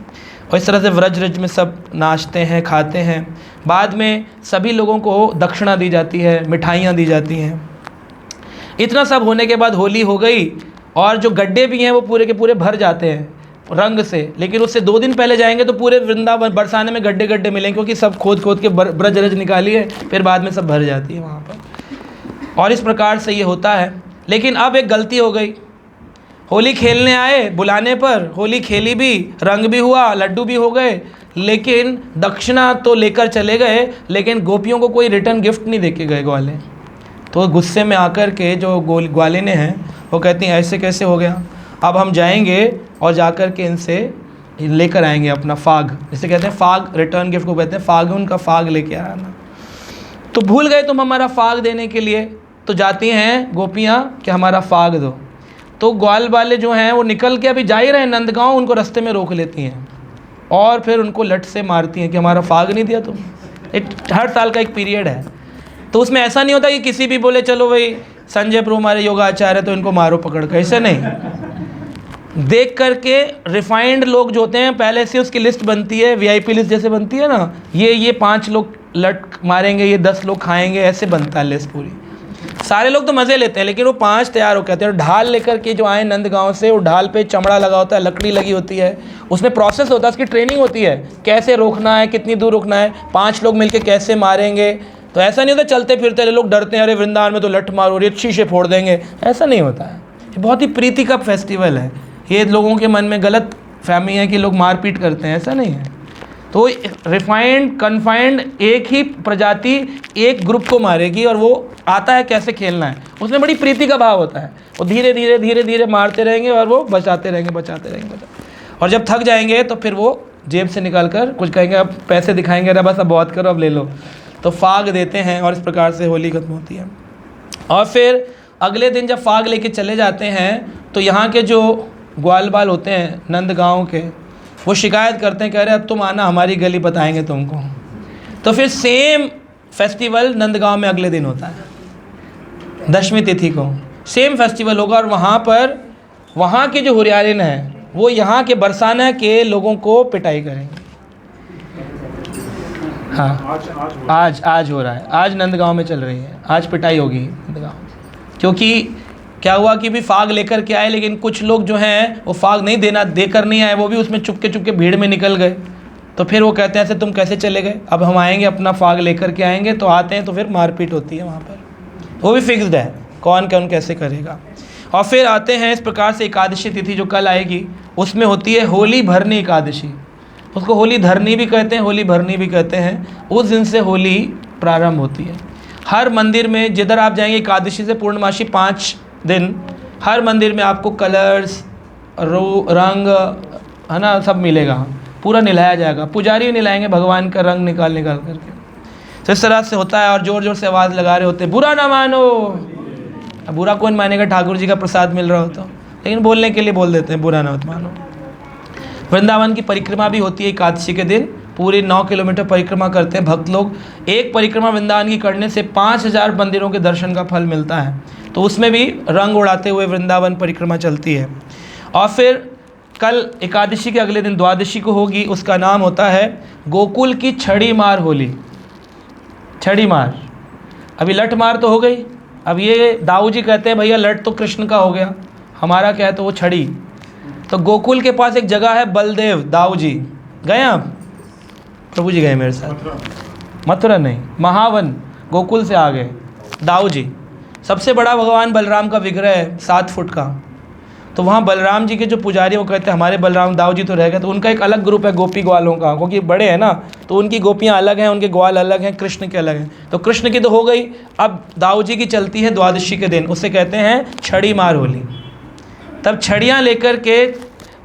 और इस तरह से व्रज में सब नाचते हैं, खाते हैं। बाद में सभी लोगों को दक्षिणा दी जाती है, मिठाइयाँ दी जाती हैं। इतना सब होने के बाद होली हो गई, और जो गड्ढे भी हैं वो पूरे के पूरे भर जाते हैं रंग से, लेकिन उससे 2 दिन पहले जाएंगे तो पूरे वृंदावन बरसाने में गड्ढे गड्ढे मिलेंगे, क्योंकि सब खोद खोद के ब्रज रज निकाली है, फिर बाद में सब भर जाती है वहाँ पर। और इस प्रकार से ये होता है। लेकिन अब एक गलती हो गई, होली खेलने आए, बुलाने पर होली खेली भी, रंग भी हुआ, लड्डू भी हो गए, लेकिन दक्षिणा तो लेकर चले गए, लेकिन गोपियों को कोई रिटर्न गिफ्ट नहीं देके गए ग्वाले। तो गुस्से में आकर के जो ग्वालिने हैं वो कहती हैं ऐसे कैसे हो गया, अब हम जाएंगे और जाकर के इनसे लेकर आएंगे अपना फाग, जिसे कहते हैं फाग, रिटर्न गिफ्ट को कहते हैं फाग, उनका फाग लेके आना। तो भूल गए तुम हमारा फाग देने के लिए, तो जाती हैं गोपियाँ कि हमारा फाग दो। तो ग्वाल वाले जो हैं वो निकल के अभी जा ही रहे हैं नंदगांव, उनको रास्ते में रोक लेती हैं और फिर उनको लठ से मारती हैं कि हमारा फाग नहीं दिया तुम। हर साल का एक पीरियड है, तो उसमें ऐसा नहीं होता कि किसी भी बोले चलो भाई संजय प्रभु हमारे योगाचार्य तो इनको मारो पकड़ कर, ऐसे नहीं। देख करके रिफाइंड लोग जो होते हैं पहले से उसकी लिस्ट बनती है, वीआईपी लिस्ट जैसे बनती है ना, ये 5 लोग लट मारेंगे, ये 10 लोग खाएंगे, ऐसे बनता है लिस्ट पूरी। सारे लोग तो मज़े लेते हैं, लेकिन वो 5 तैयार हो कहते हैं। ढाल लेकर के जो आए नंदगांव से, वो ढाल पे चमड़ा लगा होता है, लकड़ी लगी होती है, उसमें प्रोसेस होता है, उसकी ट्रेनिंग होती है, कैसे रोकना है, कितनी दूर रोकना है, 5 लोग मिलके कैसे मारेंगे। तो ऐसा नहीं होता चलते फिरते लोग डरते हैं, अरे वृंदावन में तो लठ मारो, ये शीशे फोड़ देंगे, ऐसा नहीं होता है। ये बहुत ही प्रीति का फेस्टिवल है। ये लोगों के मन में गलत फहमी है कि लोग मारपीट करते हैं, ऐसा नहीं है। तो रिफाइंड कन्फाइंड एक ही प्रजाति एक ग्रुप को मारेगी, और वो आता है कैसे खेलना है, उसमें बड़ी प्रीति का भाव होता है। वो धीरे धीरे धीरे धीरे मारते रहेंगे और वो बचाते रहेंगे। और जब थक जाएंगे तो फिर वो जेब से निकाल कर कुछ कहेंगे, अब पैसे दिखाएंगे, अरे बस अब बहुत करो, अब ले लो, तो फाग देते हैं, और इस प्रकार से होली खत्म होती है। और फिर अगले दिन जब फाग लेके चले जाते हैं तो यहाँ के जो ग्वाल बाल होते हैं नंदगांव के, वो शिकायत करते हैं, कह रहे अब तुम आना, हमारी गली बताएंगे तुमको। तो फिर सेम फेस्टिवल नंदगांव में अगले दिन होता है, 10वीं तिथि को सेम फेस्टिवल होगा, और वहाँ पर वहाँ के जो हुरियारिन हैं वो यहाँ के बरसाना के लोगों को पिटाई करेंगे। हाँ, आज हो रहा है, आज नंदगांव में चल रही है, आज पिटाई होगी नंदगांव। क्योंकि क्या हुआ कि भी फाग लेकर के आए, लेकिन कुछ लोग जो हैं वो फाग नहीं देकर नहीं आए, वो भी उसमें चुपके भीड़ में निकल गए। तो फिर वो कहते हैं ऐसे तुम कैसे चले गए, अब हम आएंगे अपना फाग लेकर के आएंगे। तो आते हैं तो फिर मारपीट होती है वहाँ पर, वो भी फिक्स्ड है कौन कैसे करेगा। और फिर आते हैं इस प्रकार से एकादशी तिथि जो कल आएगी, उसमें होती है होली भरनी एकादशी। उसको होली धरनी भी कहते हैं, होली भरनी भी कहते हैं। उस दिन से होली प्रारंभ होती है। हर मंदिर में जिधर आप जाएंगे, एकादशी से पूर्णमासी 5 दिन, हर मंदिर में आपको कलर्स, रंग, है ना, सब मिलेगा, पूरा निलाया जाएगा। पुजारी निलाएंगे भगवान का रंग निकाल निकाल करके। तो इस तरह से होता है। और ज़ोर ज़ोर से आवाज़ लगा रहे होते हैं, बुरा ना मानो। अब बुरा कौन मानेगा, ठाकुर जी का प्रसाद मिल रहा हो तो, लेकिन बोलने के लिए बोल देते हैं, बुरा ना मत मानो। वृंदावन की परिक्रमा भी होती है एकादशी के दिन। पूरे 9 किलोमीटर परिक्रमा करते हैं भक्त लोग। एक परिक्रमा वृंदावन की करने से 5000 मंदिरों के दर्शन का फल मिलता है। तो उसमें भी रंग उड़ाते हुए वृंदावन परिक्रमा चलती है। और फिर कल एकादशी के अगले दिन द्वादशी को होगी, उसका नाम होता है गोकुल की छड़ी मार होली। छड़ी मार, अभी लठ मार तो हो गई, अब ये दाऊ जी कहते हैं भैया लठ तो कृष्ण का हो गया, हमारा क्या है, तो वो छड़ी। तो गोकुल के पास एक जगह है बलदेव, दाऊ जी गए आप? प्रभु जी गए मेरे साथ। मथुरा नहीं, महावन, गोकुल से आ गए दाऊ जी। सबसे बड़ा भगवान बलराम का विग्रह है 7 फुट का। तो वहाँ बलराम जी के जो पुजारी वो कहते हैं हमारे बलराम, दाऊ जी तो रह गए, तो उनका एक अलग ग्रुप है गोपी ग्वालों का, क्योंकि बड़े हैं ना, तो उनकी गोपियाँ अलग हैं, उनके ग्वाल अलग हैं, कृष्ण के अलग हैं। तो कृष्ण की तो हो गई, अब दाऊ जी की चलती है द्वादशी के दिन, उसे कहते हैं छड़ी मार होली। तब छड़ियाँ लेकर के,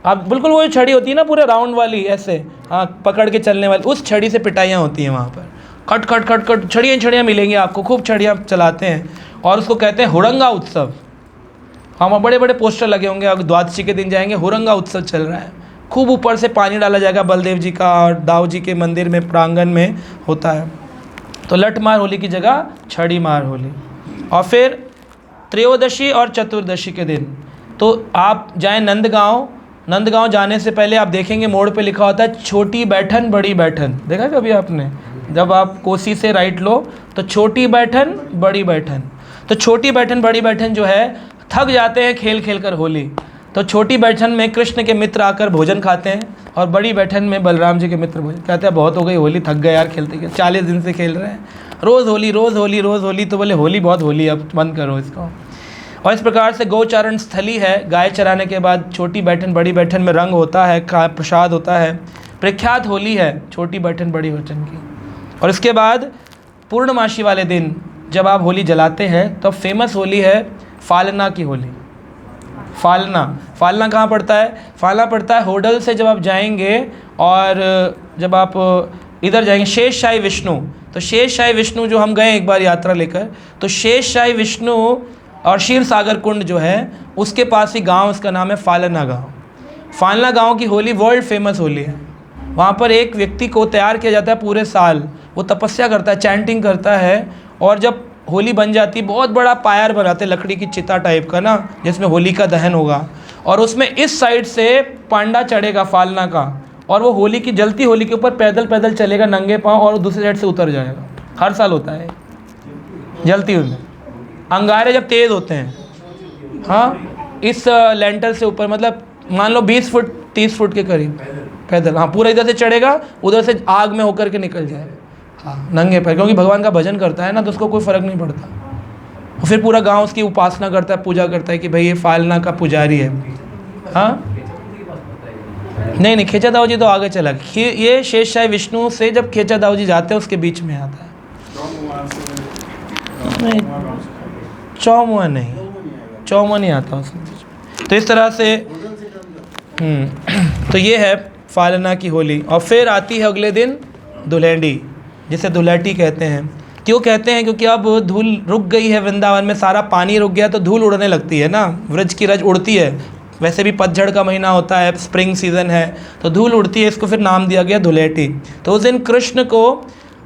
अब बिल्कुल वो छड़ी होती है ना पूरे राउंड वाली, ऐसे हाँ पकड़ के चलने वाली, उस छड़ी से पिटाइयाँ होती हैं वहाँ पर। खट खट खट खट छड़ियाँ मिलेंगी आपको, खूब छड़ियाँ चलाते हैं। और उसको कहते हैं हुरंगा उत्सव। हाँ, बड़े बड़े पोस्टर लगे होंगे, अगर द्वादशी के दिन जाएंगे हुरंगा उत्सव चल रहा है। खूब ऊपर से पानी डाला जाएगा बलदेव जी का, और दाऊ जी के मंदिर में प्रांगण में होता है। तो लठ मार होली की जगह छड़ी मार होली। और फिर त्रयोदशी और चतुर्दशी के दिन तो आप जाएं नंदगांव। नंदगांव जाने से पहले आप देखेंगे मोड़ पे लिखा होता है छोटी बैठन बड़ी बैठन। देखा कभी आपने? जब आप कोसी से राइट लो तो छोटी बैठन बड़ी बैठन। तो छोटी बैठन बड़ी बैठन जो है, थक जाते हैं खेल खेल कर होली, तो छोटी बैठन में कृष्ण के मित्र आकर भोजन खाते हैं, और बड़ी बैठन में बलराम जी के मित्र भोजन कहते हैं बहुत हो गई होली, थक गए यार खेलते खेलते, 40 दिन से खेल रहे हैं, रोज़ होली रोज़ होली रोज़ होली। तो बोले होली बहुत होली, अब बंद करो इसको। और इस प्रकार से गौचारण स्थली है। गाय चराने के बाद छोटी बैठन बड़ी बैठन में रंग होता है, प्रसाद होता है। प्रख्यात होली है छोटी बैठन बड़ी बैठन की। और इसके बाद पूर्णमासी वाले दिन जब आप होली जलाते हैं तो फेमस होली है फालना की होली। फालना कहाँ पड़ता है? फालना पड़ता है होडल से जब आप जाएंगे, और जब आप इधर जाएंगे शेषशाही विष्णु, तो शेषशाही विष्णु जो हम गए एक बार यात्रा लेकर, तो शेषशाही विष्णु और क्षीर सागर कुंड जो है उसके पास ही गांव, उसका नाम है फालना गांव। फालना गांव की होली वर्ल्ड फेमस होली है। वहाँ पर एक व्यक्ति को तैयार किया जाता है पूरे साल, वो तपस्या करता है, चैंटिंग करता है, और जब होली बन जाती है बहुत बड़ा पायर बनाते लकड़ी की चिता टाइप का ना, जिसमें होली का दहन होगा, और उसमें इस साइड से पांडा चढ़ेगा फालना का, और वो होली की जलती होली के ऊपर पैदल पैदल चलेगा नंगे पाँव, और दूसरी साइड से उतर जाएगा। हर साल होता है जलती हुई। अंगारे जब तेज़ होते हैं, हाँ, इस लेंटर से ऊपर, मतलब मान लो 20 फुट 30 फुट के करीब पैदल, हाँ, पूरा इधर से चढ़ेगा, उधर से आग में होकर के निकल जाएगा, हाँ, नंगे पैर, क्योंकि भगवान का भजन करता है ना, तो उसको कोई फ़र्क नहीं पड़ता। और फिर पूरा गांव उसकी उपासना करता है, पूजा करता है कि भाई ये फालना का पुजारी है। हाँ, नहीं, खेचा दाऊ जी तो आगे चला। ये शेषशाही विष्णु से जब खेचा दाऊ जी जाते हैं उसके बीच में आता है। नहीं, चौमुआ नहीं आता उसमें। तो इस तरह से तो ये है फालना की होली। और फिर आती है अगले दिन धुलेंडी, जिसे धुलेटी कहते हैं। क्यों कहते हैं? क्योंकि अब धूल रुक गई है वृंदावन में, सारा पानी रुक गया तो धूल उड़ने लगती है ना, व्रज की रज उड़ती है। वैसे भी पतझड़ का महीना होता है, स्प्रिंग सीज़न है, तो धूल उड़ती है, इसको फिर नाम दिया गया धुलेटी। तो उस दिन कृष्ण को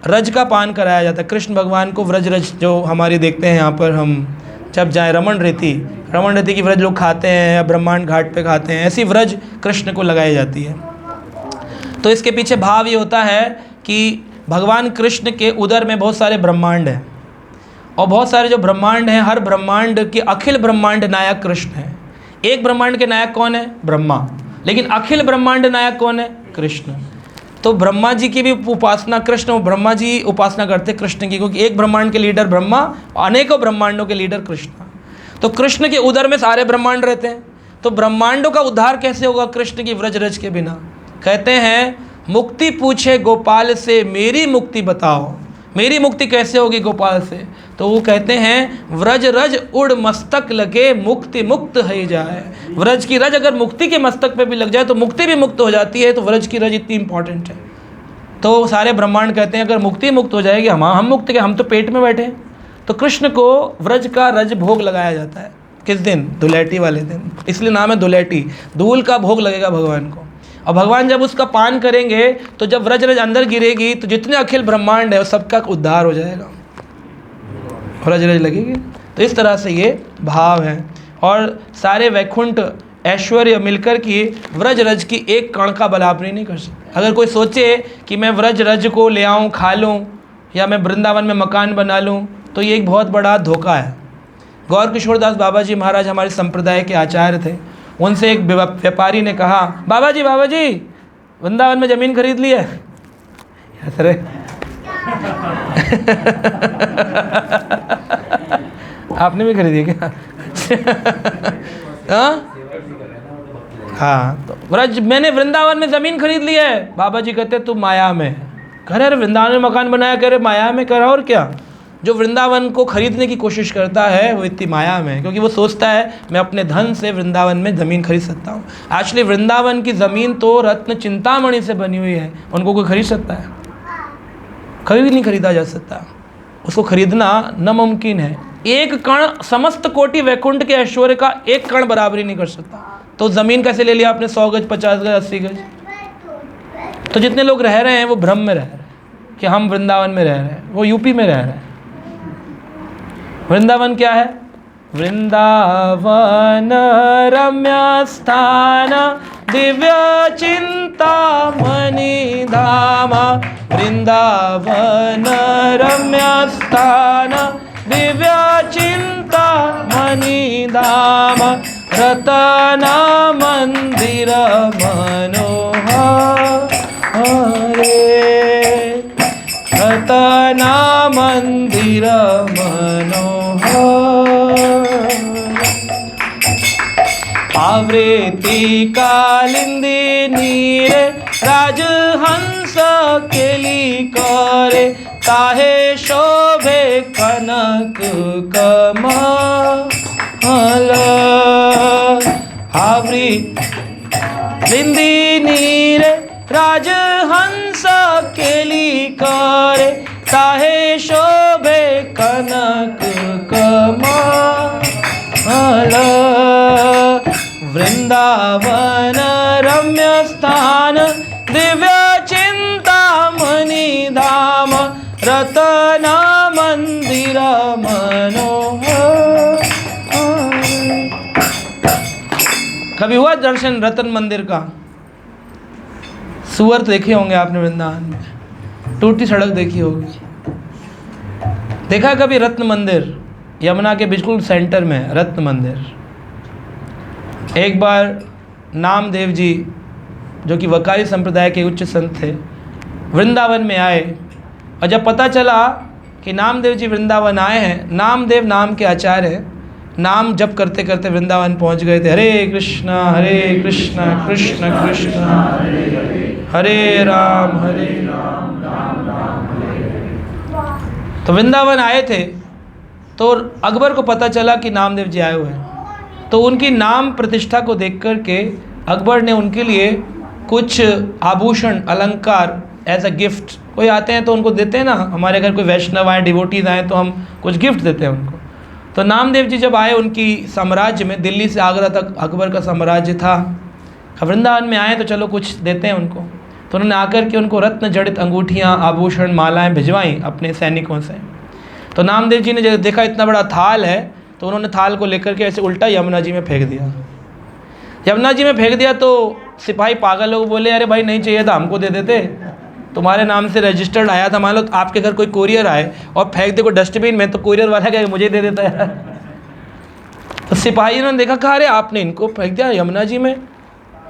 रज का पान कराया जाता है। कृष्ण भगवान को व्रज रज जो हमारी देखते हैं यहाँ पर, हम जब जाएँ रमण रेती की व्रज लोग खाते हैं, या ब्रह्मांड घाट पे खाते हैं, ऐसी व्रज कृष्ण को लगाई जाती है। तो इसके पीछे भाव ये होता है कि भगवान कृष्ण के उदर में बहुत सारे ब्रह्मांड हैं, और बहुत सारे जो ब्रह्मांड हैं, हर ब्रह्मांड के अखिल ब्रह्मांड नायक कृष्ण हैं। एक ब्रह्मांड के नायक कौन है? ब्रह्मा। लेकिन अखिल ब्रह्मांड नायक कौन है? कृष्ण। तो ब्रह्मा जी की भी उपासना कृष्ण, ब्रह्मा जी उपासना करते कृष्ण की, क्योंकि एक ब्रह्मांड के लीडर ब्रह्मा, अनेकों ब्रह्मांडों के लीडर कृष्ण। तो कृष्ण के उदर में सारे ब्रह्मांड रहते हैं। तो ब्रह्मांडों का उद्धार कैसे होगा कृष्ण की व्रज रज के बिना? कहते हैं मुक्ति पूछे गोपाल से, मेरी मुक्ति बताओ, मेरी मुक्ति कैसे होगी गोपाल से? तो वो कहते हैं व्रज रज उड़ मस्तक लगे, मुक्ति मुक्त है जाए। व्रज की रज अगर मुक्ति के मस्तक पे भी लग जाए तो मुक्ति भी मुक्त हो जाती है। तो व्रज की रज इतनी इंपॉर्टेंट है। तो सारे ब्रह्मांड कहते हैं अगर मुक्ति मुक्त हो जाएगी, हम मुक्त के, हम तो पेट में बैठे हैं। तो कृष्ण को व्रज का रज भोग लगाया जाता है। किस दिन? धुलैटी वाले दिन, इसलिए नाम है धुलैटी। धूल का भोग लगेगा भगवान को, और भगवान जब उसका पान करेंगे तो जब व्रज रज अंदर गिरेगी तो जितने अखिल ब्रह्मांड है वो सबका उद्धार हो जाएगा, व्रज रज लगेगी। तो इस तरह से ये भाव है। और सारे वैकुंठ ऐश्वर्य मिलकर की व्रज रज की एक कण का बराबरी नहीं कर सकते। अगर कोई सोचे कि मैं व्रज रज को ले आऊँ, खा लूँ, या मैं वृंदावन में मकान बना लूँ, तो ये एक बहुत बड़ा धोखा है। गौर किशोरदास बाबा जी महाराज हमारे संप्रदाय के आचार्य थे। उनसे एक व्यापारी ने कहा, बाबा जी वृंदावन में ज़मीन खरीद ली है? अरे आपने भी खरीदी क्या? हाँ, तो व्रज मैंने वृंदावन में ज़मीन खरीद ली है। बाबा जी कहते तू माया में। कह रहे वृंदावन में मकान बनाया, कह रहे माया में करा। और क्या? जो वृंदावन को खरीदने की कोशिश करता है वो इतनी माया में है, क्योंकि वो सोचता है मैं अपने धन से वृंदावन में ज़मीन खरीद सकता हूँ। एक्चुअली वृंदावन की ज़मीन तो रत्न चिंतामणि से बनी हुई है, उनको कोई खरीद सकता है? कभी नहीं खरीदा जा सकता। उसको खरीदना नामुमकिन है। एक कण समस्त कोटि वैकुंठ के ऐश्वर्य का एक कण बराबरी नहीं कर सकता। तो ज़मीन कैसे ले लिया आपने? 100 गज, 50 गज, 80 गज। तो जितने लोग रह रहे हैं वो भ्रम में रह रहे हैं कि हम वृंदावन में रह रहे हैं, वो यूपी में रह रहे हैं। वृंदावन क्या है? वृंदावन रम्य स्थान दिव्य चिंतामणि धाम। वृंदावन रम्य स्थान दिव्य चिंतामणि धाम। रतन मंदिर मनोहर रतन मंदिर मनोहर। आवृत्ति कालिंदी नीरे राजहंस केली करे। ताहे शोभे कनक कमल। आवृत्ति नीरे राजहंस केली करे। ताहे शोभे कनक कमल। वृंदावन रम्य स्थान दिव्य चिंतामणि धाम। रतन मंदिर मनोहर। कभी हुआ दर्शन रतन मंदिर का? सुअर तो देखे होंगे आपने वृंदावन में, टूटी सड़क देखी होगी। देखा कभी रत्न मंदिर? यमुना के बिल्कुल सेंटर में रत्न मंदिर। एक बार नामदेव जी जो कि वकारी संप्रदाय के उच्च संत थे, वृंदावन में आए, और जब पता चला कि नामदेव जी वृंदावन आए हैं, नामदेव नाम के आचार्य हैं, नाम जप करते करते वृंदावन पहुंच गए थे। हरे कृष्णा कृष्ण कृष्ण हरे राम तो वृंदावन आए थे। तो अकबर को पता चला कि नामदेव जी आए हुए हैं, तो उनकी नाम प्रतिष्ठा को देख कर के अकबर ने उनके लिए कुछ आभूषण अलंकार एज अ गिफ्ट, कोई आते हैं तो उनको देते हैं ना, हमारे घर कोई वैष्णव आए, डिवोटीज आए तो हम कुछ गिफ्ट देते हैं उनको। तो नामदेव जी जब आए उनकी साम्राज्य में, दिल्ली से आगरा तक अकबर का साम्राज्य था, वृंदावन में आए तो चलो कुछ देते हैं उनको। तो उन्होंने आकर के उनको रत्न जड़ित अंगूठियाँ, आभूषण, मालाएँ भिजवाईं अपने सैनिकों से। तो नामदेव जी ने जब देखा इतना बड़ा थाल है, तो उन्होंने थाल को लेकर के ऐसे उल्टा यमुना जी में फेंक दिया। यमुना जी में फेंक दिया तो सिपाही पागल लोग बोले, अरे भाई नहीं चाहिए था, हमको दे देते, तुम्हारे नाम से रजिस्टर्ड आया था। मान लो आपके घर कोई कोरियर आए और फेंक दे को डस्टबिन में, तो कोरियर वाला क्या मुझे दे देता है। तो सिपाही ने देखा, कहा अरे आपने इनको फेंक दिया यमुना जी में,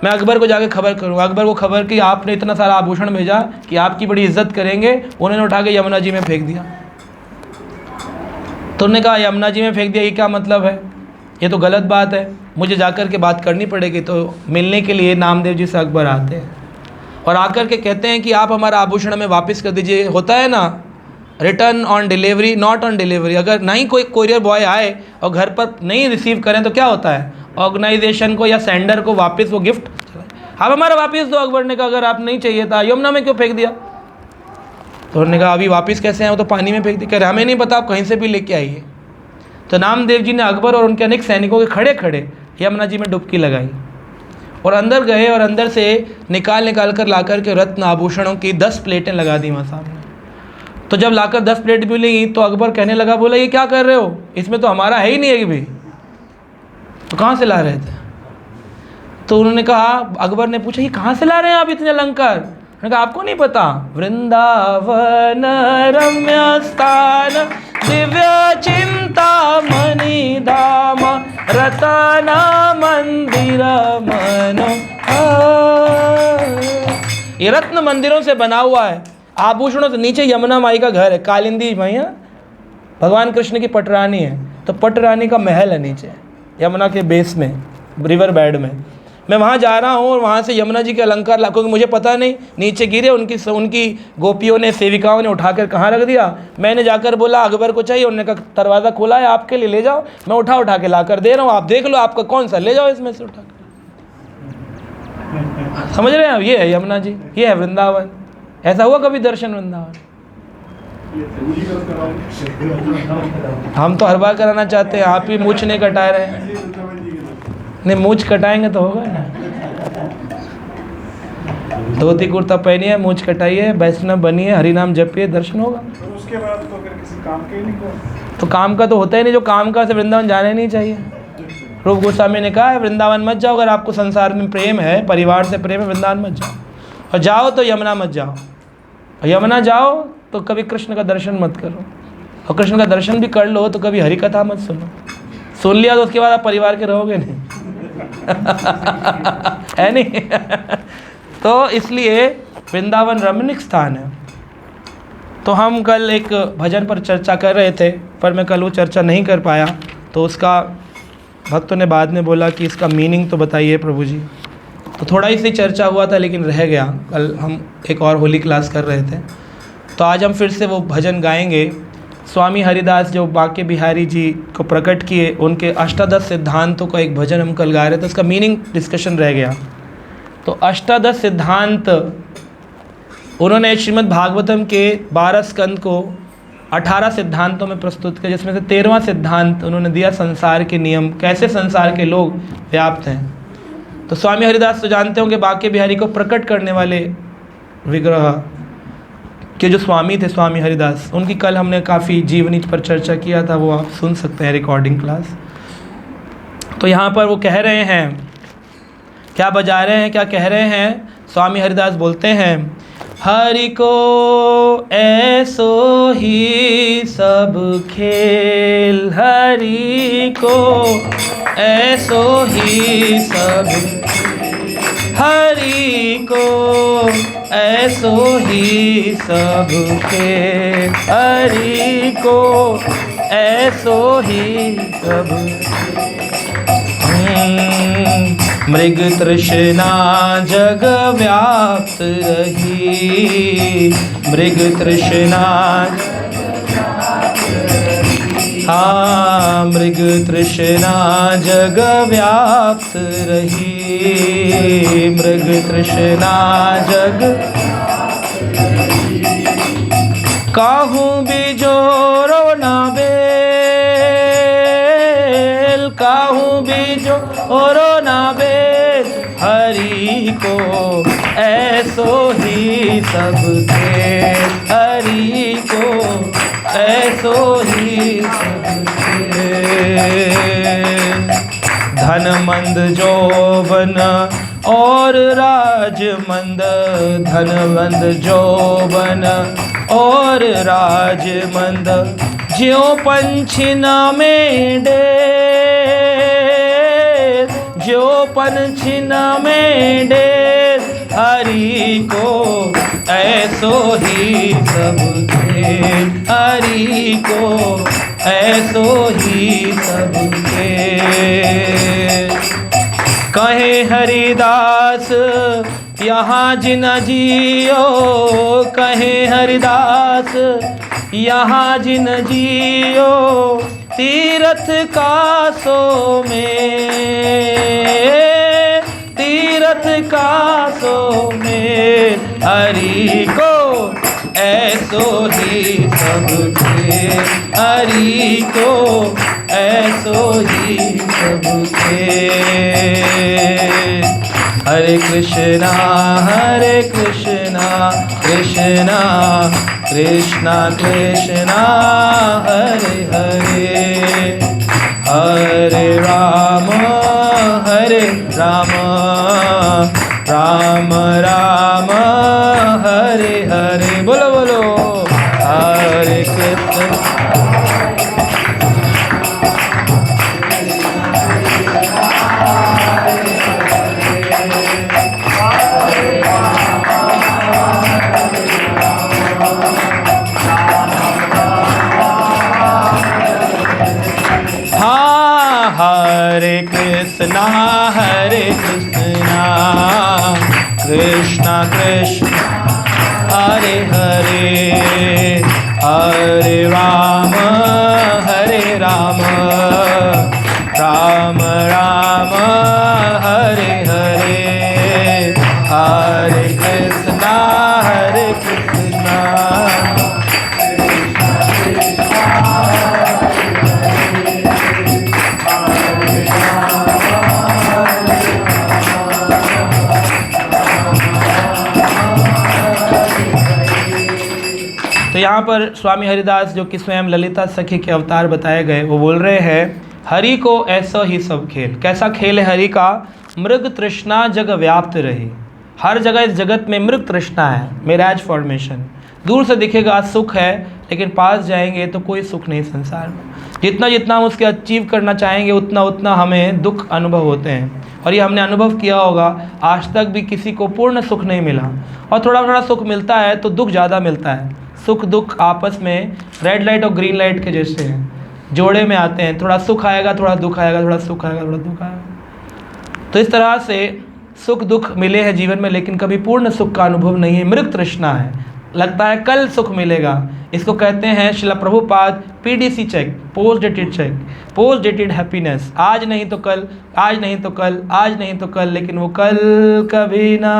मैं अकबर को जाके खबर करूँगा। अकबर को खबर की आपने इतना सारा आभूषण भेजा कि आपकी बड़ी इज्जत करेंगे, उन्होंने उठा के यमुना जी में फेंक दिया। तो उन्होंने कहा यमुना जी में फेंक दिया, ये क्या मतलब है, ये तो गलत बात है, मुझे जाकर के बात करनी पड़ेगी। तो मिलने के लिए नामदेव जी से अकबर आते हैं और आकर के कहते हैं कि आप हमारा आभूषण हमें वापस कर दीजिए। होता है ना, return on delivery not on delivery. अगर नहीं कोई कोरियर बॉय आए और घर पर नहीं रिसीव करें तो क्या होता है, ऑर्गेनाइजेशन को या सेंडर को वापस वो गिफ्ट, आप हमारा वापस दो। अकबर ने कहा अगर आप नहीं चाहिए था यमुना में क्यों फेंक दिया? तो उन्होंने कहा अभी वापस कैसे आए, वो तो पानी में फेंक दिया। कह रहे हमें नहीं पता, आप कहीं से भी लेके आइए। तो नामदेव जी ने अकबर और उनके अनेक सैनिकों के खड़े खड़े यमुना जी में डुबकी लगाई और अंदर गए और अंदर से निकाल कर लाकर के रत्न आभूषणों की 10 प्लेटें लगा दी वहाँ सामने। तो जब लाकर 10 प्लेट भी ली तो अकबर कहने लगा, बोला ये क्या कर रहे हो, इसमें तो हमारा है ही नहीं एक भी, तो कहाँ से ला रहे थे? तो उन्होंने कहा, अकबर ने पूछा ये कहाँ से ला रहे हैं आप इतने अलंकार? उन्होंने कहा आपको नहीं पता, वृंदावन रम्य स्थान दिव्य चिंतामणि धाम रतन मंदिर मनो। ये रत्न मंदिरों से बना हुआ है, आभूषणों से। नीचे यमुना माई का घर है, कालिंदी माई है, भगवान कृष्ण की पटरानी है, तो पटरानी का महल है नीचे यमुना के बेस में, रिवर बेड में। मैं वहाँ जा रहा हूँ और वहाँ से यमुना जी के अलंकार ला, क्योंकि मुझे पता नहीं नीचे गिरे, उनकी गोपियों ने, सेविकाओं ने उठाकर कहाँ रख दिया। मैंने जाकर बोला अकबर को चाहिए, उन्होंने कहा दरवाज़ा खोला है आपके लिए, ले जाओ। मैं उठा के ला कर दे रहा हूँ, आप देख लो आपका कौन सा, ले जाओ इसमें से उठा कर। समझ रहे हैं आप? ये है यमुना जी, ये है वृंदावन। ऐसा हुआ कभी दर्शन वृंदावन? हम तो हर बार कराना चाहते हैं, आप ही मूछ नहीं कटा रहे हैं। नहीं, मूछ कटाएंगे तो होगा ना। धोती कुर्ता पहनिए, मूछ कटाइए, वैष्णव बनिए, हरि नाम जपिए, दर्शन होगा। तो उसके बाद तो अगर किसी काम के ही नहीं हुआ तो काम का तो होता ही नहीं, जो काम का से वृंदावन जाना ही नहीं चाहिए। रूप गोस्वामी ने कहा है वृंदावन मत जाओ, अगर आपको संसार में प्रेम है, परिवार से प्रेम है, वृंदावन मत जाओ। और जाओ तो यमुना मत जाओ, और यमुना जाओ तो कभी कृष्ण का दर्शन मत करो, और कृष्ण का दर्शन भी कर लो तो कभी हरि कथा मत सुनो। सुन लिया तो उसके बाद आप परिवार के रहोगे नहीं। है नहीं? तो इसलिए वृंदावन रमणीक स्थान है। तो हम कल एक भजन पर चर्चा कर रहे थे, पर मैं कल वो चर्चा नहीं कर पाया, तो उसका भक्तों ने बाद में बोला कि इसका मीनिंग तो बताइए प्रभु जी। तो थोड़ा ही सी चर्चा हुआ था लेकिन रह गया, कल हम एक और होली क्लास कर रहे थे। तो आज हम फिर से वो भजन गाएंगे। स्वामी हरिदास जो बांके बिहारी जी को प्रकट किए, उनके अष्टादश सिद्धांतों का एक भजन हम कल गा रहे थे, उसका मीनिंग डिस्कशन रह गया। तो अष्टादश सिद्धांत उन्होंने श्रीमद् भागवतम के 12 स्कंद को 18 सिद्धांतों में प्रस्तुत किया, जिसमें से 13वां सिद्धांत उन्होंने दिया संसार के नियम, कैसे संसार के लोग व्याप्त हैं। तो स्वामी हरिदास तो जानते होंगे बांके बिहारी को प्रकट करने वाले विग्रह के जो स्वामी थे, स्वामी हरिदास, उनकी कल हमने काफ़ी जीवनी पर चर्चा किया था, वो आप सुन सकते हैं रिकॉर्डिंग क्लास। तो यहाँ पर वो कह रहे हैं, क्या बजा रहे हैं, क्या कह रहे हैं? स्वामी हरिदास बोलते हैं, हरि को ऐसो ही सब खेल, हरि को ऐसो ही सब, हरि को ऐसो ही सब खेल, हरि को ऐसो ही सब। मृग तृष्णा जग व्याप्त रही, मृग तृष्णा, हाँ, मृग तृष्णा जग व्याप्त रही, मृग तृष्णा जग, काहूँ बिजोरो ना बेल, काहूँ बिजोरो ना बेल, हरि को ऐसो ही सब खेल, हरि को ऐसो ही सब खेल। धन मंद जोबन और राजमंद, धन मंद जोबन और राजमंद, ज्यों पंछी न में डेर, ज्यों पंछी न में डेर, हरि को ऐसो ही सब खेल, हरि को ऐसो ही सब खेल। कहे हरिदास यहाँ जिन जियो कहे हरिदास, यहाँ जिन जियो तीरथ कासो में, तीरथ कासो में हरि को ऐसो ही सबके, हरि को ऐसो ही सबके। हरे कृष्णा कृष्णा कृष्णा कृष्णा हरे हरे, हरे राम राम राम हरे हरे। बोलो बोलो हरे कृष्ण। हरे कृष्णा कृष्णा कृष्णा हरे हरे, हरे राम राम राम हरे हरे, हरे कृष्णा तो यहाँ पर स्वामी हरिदास जो कि स्वयं ललिता सखी के अवतार बताए गए, वो बोल रहे हैं हरि को ऐसा ही सब खेल। कैसा खेल है हरि का? मृग तृष्णा जग व्याप्त रही। हर जगह इस जगत में मृग तृष्णा है, मिराज फॉर्मेशन। दूर से दिखेगा सुख है, लेकिन पास जाएंगे तो कोई सुख नहीं संसार में। जितना जितना हम उसके अचीव करना चाहेंगे उतना उतना हमें दुख अनुभव होते हैं। और ये हमने अनुभव किया होगा, आज तक भी किसी को पूर्ण सुख नहीं मिला, और थोड़ा थोड़ा सुख मिलता है तो दुख ज़्यादा मिलता है। सुख दुख आपस में रेड लाइट और ग्रीन लाइट के जैसे हैं, जोड़े में आते हैं। थोड़ा सुख आएगा, थोड़ा दुख आएगा, थोड़ा सुख आएगा, थोड़ा दुख आएगा। तो इस तरह से सुख दुख मिले हैं जीवन में, लेकिन कभी पूर्ण सुख का अनुभव नहीं है। मृग तृष्णा है, लगता है कल सुख मिलेगा। इसको कहते हैं Shrila Prabhupada PDC cheque, post dated cheque, post dated happiness. आज नहीं तो कल, आज नहीं तो कल, आज नहीं तो कल, लेकिन वो कल कभी ना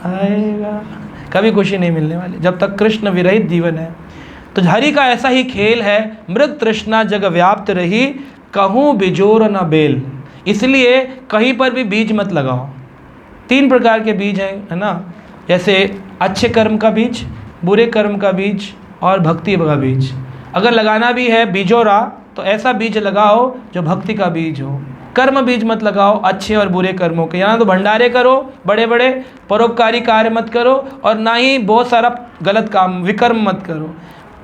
आएगा, कभी खुशी नहीं मिलने वाली जब तक कृष्ण विरहित जीवन है। तो हरि का ऐसा ही खेल है, मृग तृष्णा जग व्याप्त रही, कहूँ बिजोर न बेल। इसलिए कहीं पर भी बीज मत लगाओ। 3 प्रकार के बीज हैं, है ना, जैसे अच्छे कर्म का बीज, बुरे कर्म का बीज और भक्ति का बीज। अगर लगाना भी है बीजोरा तो ऐसा बीज लगाओ जो भक्ति का बीज हो। कर्म बीज मत लगाओ अच्छे और बुरे कर्मों के। यहाँ तो भंडारे करो, बड़े बड़े परोपकारी कार्य मत करो, और ना ही बहुत सारा गलत काम विकर्म मत करो।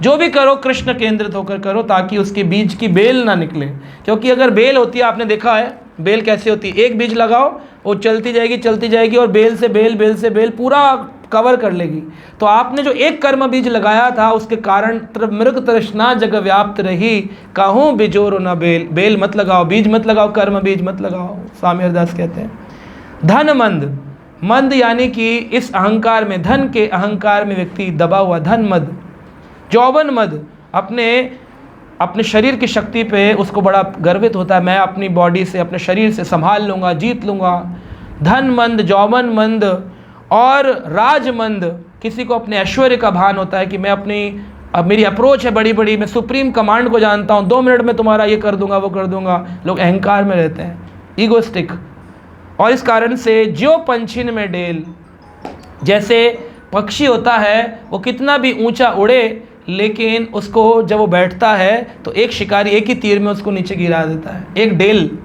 जो भी करो कृष्ण केंद्रित होकर करो, ताकि उसके बीज की बेल ना निकले। क्योंकि अगर बेल होती है, आपने देखा है बेल कैसे होती है, एक बीज लगाओ वो चलती जाएगी और बेल से बेल पूरा कवर कर लेगी। तो आपने जो एक कर्म बीज लगाया था उसके कारण मृग तृष्णा जग व्याप्त रही, कहूँ बिजोर न बेल। बेल मत लगाओ, बीज मत लगाओ, कर्म बीज मत लगाओ। स्वामी हरिदास कहते हैं धन मंद, मंद यानी कि इस अहंकार में, धन के अहंकार में व्यक्ति दबा हुआ, धन मद। जौवन मद, अपने शरीर की शक्ति पे उसको बड़ा गर्वित होता है, मैं अपनी बॉडी से, अपने शरीर से संभाल लूँगा, जीत लूँगा। धन मंद, जौवन मंद और राजमंद, किसी को अपने ऐश्वर्य का भान होता है कि मैं अब मेरी अप्रोच है बड़ी बड़ी, मैं सुप्रीम कमांड को जानता हूँ, 2 मिनट में तुम्हारा ये कर दूंगा वो कर दूंगा। लोग अहंकार में रहते हैं, ईगोस्टिक। और इस कारण से जो पंछिन में डेल, जैसे पक्षी होता है वो कितना भी ऊंचा उड़े, लेकिन उसको जब वो बैठता है तो एक शिकारी एक ही तीर में उसको नीचे गिरा देता है। एक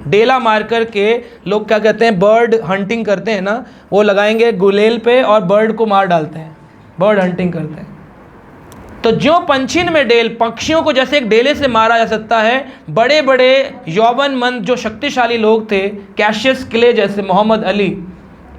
डेला मार कर के लोग क्या कहते हैं, बर्ड हंटिंग करते हैं ना, वो लगाएंगे गुलेल पे और बर्ड को मार डालते हैं, बर्ड हंटिंग करते हैं। तो जो पंछिन में डेल, पक्षियों को जैसे एक डेले से मारा जा सकता है, बड़े बड़े यौवनमंद जो शक्तिशाली लोग थे, कैशियस क्ले जैसे, मोहम्मद अली,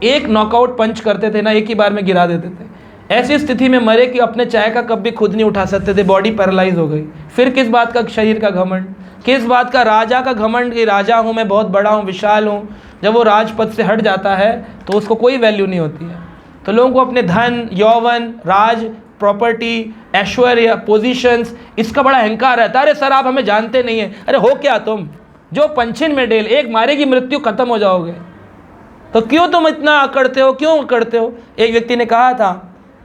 एक नॉकआउट पंच करते थे ना, एक ही बार में गिरा देते थे। ऐसी स्थिति में मरे कि अपने चाय का कप भी खुद नहीं उठा सकते थे, बॉडी पैरालाइज हो गई। फिर किस बात का शरीर का घमंड, किस बात का राजा का घमंड कि राजा हूँ मैं, बहुत बड़ा हूँ, विशाल हूँ। जब वो राजपद से हट जाता है तो उसको कोई वैल्यू नहीं होती है। तो लोगों को अपने धन, यौवन, राज, प्रॉपर्टी, ऐश्वर्य, पोजीशंस, इसका बड़ा अहंकार रहता है। अरे सर आप हमें जानते नहीं हैं। अरे हो क्या तुम, जो पंछिन में डेल, एक मारेगी मृत्यु, खत्म हो जाओगे। तो क्यों तुम इतना अकड़ते हो, क्यों अकड़ते हो? एक व्यक्ति ने कहा था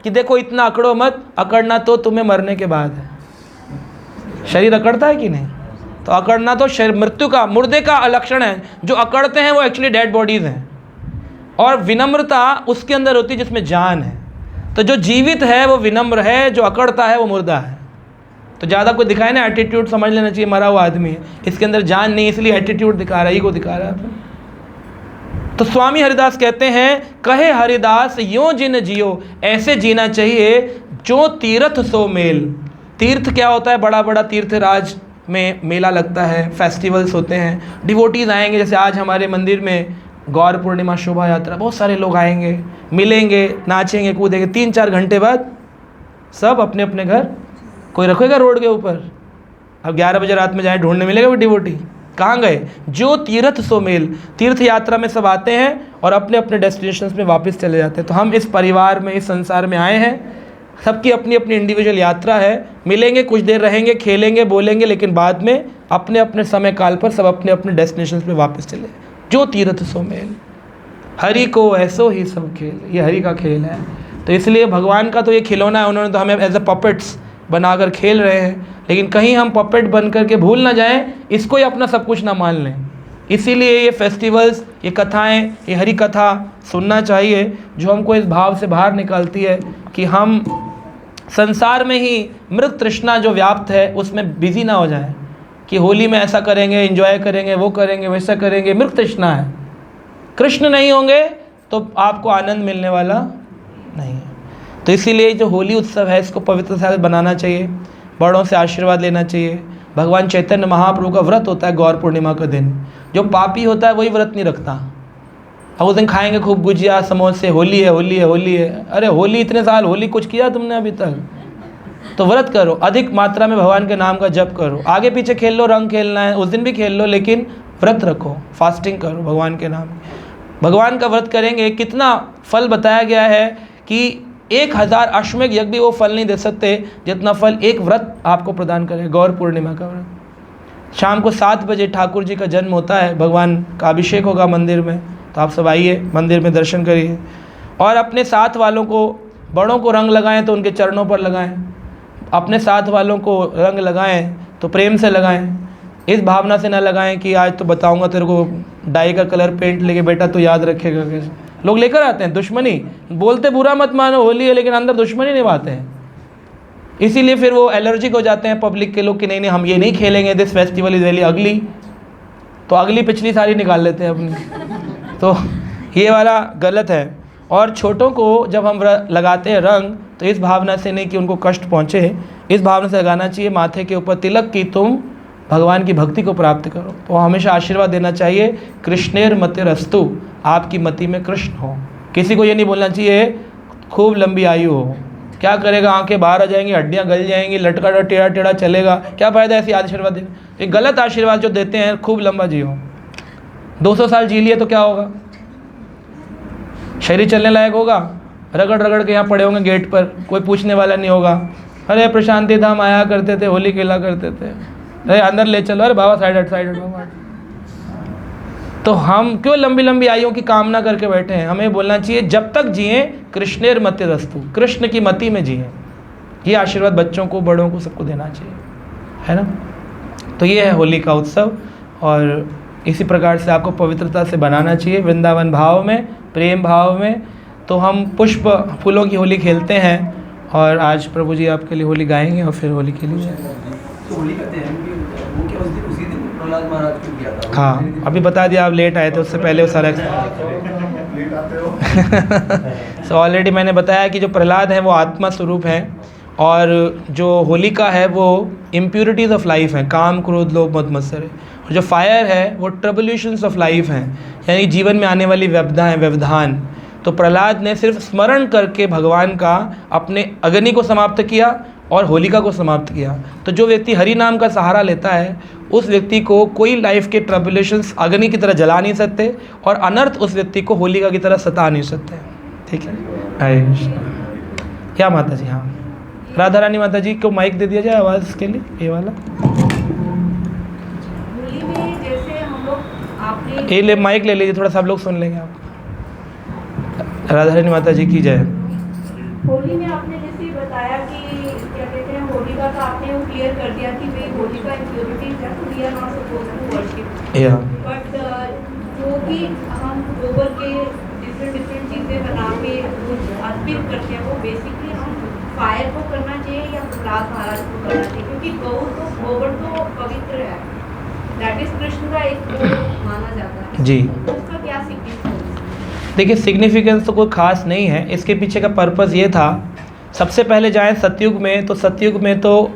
कि देखो इतना अकड़ो मत, अकड़ना तो तुम्हें मरने के बाद है। शरीर अकड़ता है कि नहीं? तो अकड़ना तो मृत्यु का, मुर्दे का लक्षण है। जो अकड़ते हैं वो एक्चुअली डेड बॉडीज़ हैं। और विनम्रता उसके अंदर होती है जिसमें जान है। तो जो जीवित है वो विनम्र है, जो अकड़ता है वो मुर्दा है। तो ज़्यादा कोई दिखाए ना, एटीट्यूड समझ लेना चाहिए मरा हुआ आदमी है, इसके अंदर जान नहीं, इसलिए एटीट्यूड दिखा रहा है, ईगो दिखा रहा है। तो स्वामी हरिदास कहते हैं, कहे हरिदास यों जिन जियो, ऐसे जीना चाहिए जो तीर्थ सो मेल। तीर्थ क्या होता है? बड़ा बड़ा तीर्थ राज में मेला लगता है, फेस्टिवल्स होते हैं, डिवोटीज़ आएंगे। जैसे आज हमारे मंदिर में गौर पूर्णिमा शोभा यात्रा, बहुत सारे लोग आएंगे, मिलेंगे, नाचेंगे, कूदेंगे। 3-4 घंटे बाद सब अपने अपने घर, कोई रखेगा रोड के ऊपर। अब 11 बजे रात में जाए, ढूंढने मिलेगा वो डिवोटी, कहाँ गए? जो तीर्थ सो मेल। तीर्थ यात्रा में सब आते हैं और अपने अपने डेस्टिनेशंस में वापस चले जाते हैं। तो हम इस परिवार में, इस संसार में आए हैं, सबकी अपनी अपनी इंडिविजुअल यात्रा है। मिलेंगे, कुछ देर रहेंगे, खेलेंगे, बोलेंगे, लेकिन बाद में अपने अपने समय काल पर सब अपने अपने डेस्टिनेशंस में वापस चले। जो तीर्थ सो मेल, हरि को ऐसो ही सब खेल, ये हरि का खेल है। तो इसलिए भगवान का तो ये खिलौना है, उन्होंने तो हमें एज ए पपेट्स बनाकर खेल रहे हैं। लेकिन कहीं हम पपेट बन करके भूल ना जाएं, इसको ही अपना सब कुछ ना मान लें। इसीलिए ये फेस्टिवल्स, ये कथाएं, ये हरि कथा सुनना चाहिए, जो हमको इस भाव से बाहर निकालती है कि हम संसार में ही मृत तृष्णा जो व्याप्त है उसमें बिजी ना हो जाएं कि होली में ऐसा करेंगे, एंजॉय करेंगे, वो करेंगे, वैसा करेंगे। मृत तृष्णा है। कृष्ण नहीं होंगे तो आपको आनंद मिलने वाला नहीं है। तो इसीलिए जो होली उत्सव है इसको पवित्र से बनाना चाहिए, बड़ों से आशीर्वाद लेना चाहिए। भगवान चैतन्य महाप्रभु का व्रत होता है गौर पूर्णिमा का दिन। जो पापी होता है वही व्रत नहीं रखता। अब उस दिन खाएंगे खूब गुजिया, समोसे, होली है, होली है, होली है। अरे होली, इतने साल होली कुछ किया तुमने अभी तक? तो व्रत करो, अधिक मात्रा में भगवान के नाम का जप करो। आगे पीछे खेल लो, रंग खेलना है उस दिन भी खेल लो, लेकिन व्रत रखो, फास्टिंग करो भगवान के नाम। भगवान का व्रत करेंगे, कितना फल बताया गया है कि 1000 अश्वमेध यज्ञ भी वो फल नहीं दे सकते जितना फल एक व्रत आपको प्रदान करे, गौर पूर्णिमा का व्रत। शाम को 7 बजे ठाकुर जी का जन्म होता है, भगवान का अभिषेक होगा मंदिर में। तो आप सब आइए, मंदिर में दर्शन करिए और अपने साथ वालों को, बड़ों को रंग लगाएं तो उनके चरणों पर लगाएं, अपने साथ वालों को रंग लगाएं तो प्रेम से लगाएं। इस भावना से ना लगाएं कि आज तो बताऊंगा तेरे को डाई का कलर पेंट लेके, बेटा तो याद रखेगा कैसे। लोग लेकर आते हैं दुश्मनी, बोलते बुरा मत मानो होली है, लेकिन अंदर दुश्मनी निभाते हैं। इसीलिए फिर वो एलर्जिक हो जाते हैं पब्लिक के लोग कि नहीं नहीं हम ये नहीं खेलेंगे, this festival is very ugly. तो अगली पिछली सारी निकाल लेते हैं अपनी। तो ये वाला गलत है। और छोटों को जब हम लगाते हैं रंग तो इस भावना से नहीं कि उनको कष्ट पहुँचे, इस भावना से लगाना चाहिए माथे के ऊपर तिलक की तुम भगवान की भक्ति को प्राप्त करो। तो हमेशा आशीर्वाद देना चाहिए, कृष्णेर मतिरस्तु, आपकी मति में कृष्ण हो। किसी को ये नहीं बोलना चाहिए खूब लंबी आयु हो। क्या करेगा, आंखें बाहर आ जाएंगी, हड्डियां गल जाएंगी, लटका टेढ़ा टेढ़ा चलेगा, क्या फ़ायदा ऐसी आशीर्वाद देने। ये गलत आशीर्वाद जो देते हैं, खूब लंबा जियो, 200 साल जी लिए तो क्या होगा, शरीर चलने लायक होगा, रगड़ रगड़ के यहाँ पड़े होंगे गेट पर, कोई पूछने वाला नहीं होगा। अरे प्रशांति धाम आया करते थे, होली खेला करते थे, अरे अंदर ले चलो, अरे बाबा साइड हट बाबा। तो हम क्यों लंबी लंबी आयुओं की कामना करके बैठे हैं। हमें बोलना चाहिए जब तक जिए कृष्णेर मतिरस्तु, कृष्ण की मति में जिए। ये आशीर्वाद बच्चों को, बड़ों को, सबको देना चाहिए, है ना। तो ये है होली का उत्सव और इसी प्रकार से आपको पवित्रता से बनाना चाहिए, वृंदावन भाव में, प्रेम भाव में। तो हम पुष्प फूलों की होली खेलते हैं और आज प्रभु जी आपके लिए होली गाएंगे और फिर होली खेलेंगे। होली का दहन भी होता है, वो क्या उसी दिन प्रहलाद महाराज को किया था? हाँ, अभी बता दिया, आप लेट आए थे, उससे पहले वो सारा लेट आते हो। सो ऑलरेडी मैंने बताया कि जो प्रहलाद हैं वो आत्मा स्वरूप हैं और जो होलिका है वो इम्प्योरिटीज़ ऑफ लाइफ हैं, काम क्रोध लोभ मद मत्सर है। और जो फायर है वो ट्रबुलेशंस ऑफ लाइफ हैं, यानी जीवन में आने वाली व्यवधाएं, व्यवधान। तो प्रहलाद ने सिर्फ स्मरण करके भगवान का अपने अग्नि को समाप्त किया और होलिका को समाप्त किया। तो जो व्यक्ति हरि नाम का सहारा लेता है उस व्यक्ति को कोई लाइफ के ट्रबुलेशंस अग्नि की तरह जला नहीं सकते और अनर्थ उस व्यक्ति को होलिका की तरह सता नहीं सकते। ठीक है, हरे कृष्ण। क्या माता जी, हाँ राधा रानी माता जी को माइक दे दिया जाए आवाज़ के लिए, ये वाला। होली में जैसे हम लोग आपने ये ले माइक ले लीजिए, थोड़ा सब लोग सुन लेंगे आप। राधा रानी माता जी की जय। होली में आपने जैसे बताया कि क्या कहते हैं होलिका का आपने वो क्लियर कर दिया कि भाई Holika impurity we are not supposed to worship, या बट जो कि हम गोबर के डिफरेंट चीज़ें बना के वो अर्पित करते हैं, वो बेसिकली हम फायर को करना चाहिए या प्रहलाद महाराज को करना चाहिए, क्योंकि गोबर तो पवित्र है, दैट इज कृष्ण का एक वो माना जाता है जी। तो उसका क्या सिग्निफिकेंस? देखिए सिग्निफिकेंस तो कोई ख़ास नहीं है, इसके पीछे का पर्पज़ ये था, सबसे पहले जाएं सतयुग में, तो सतयुग में तो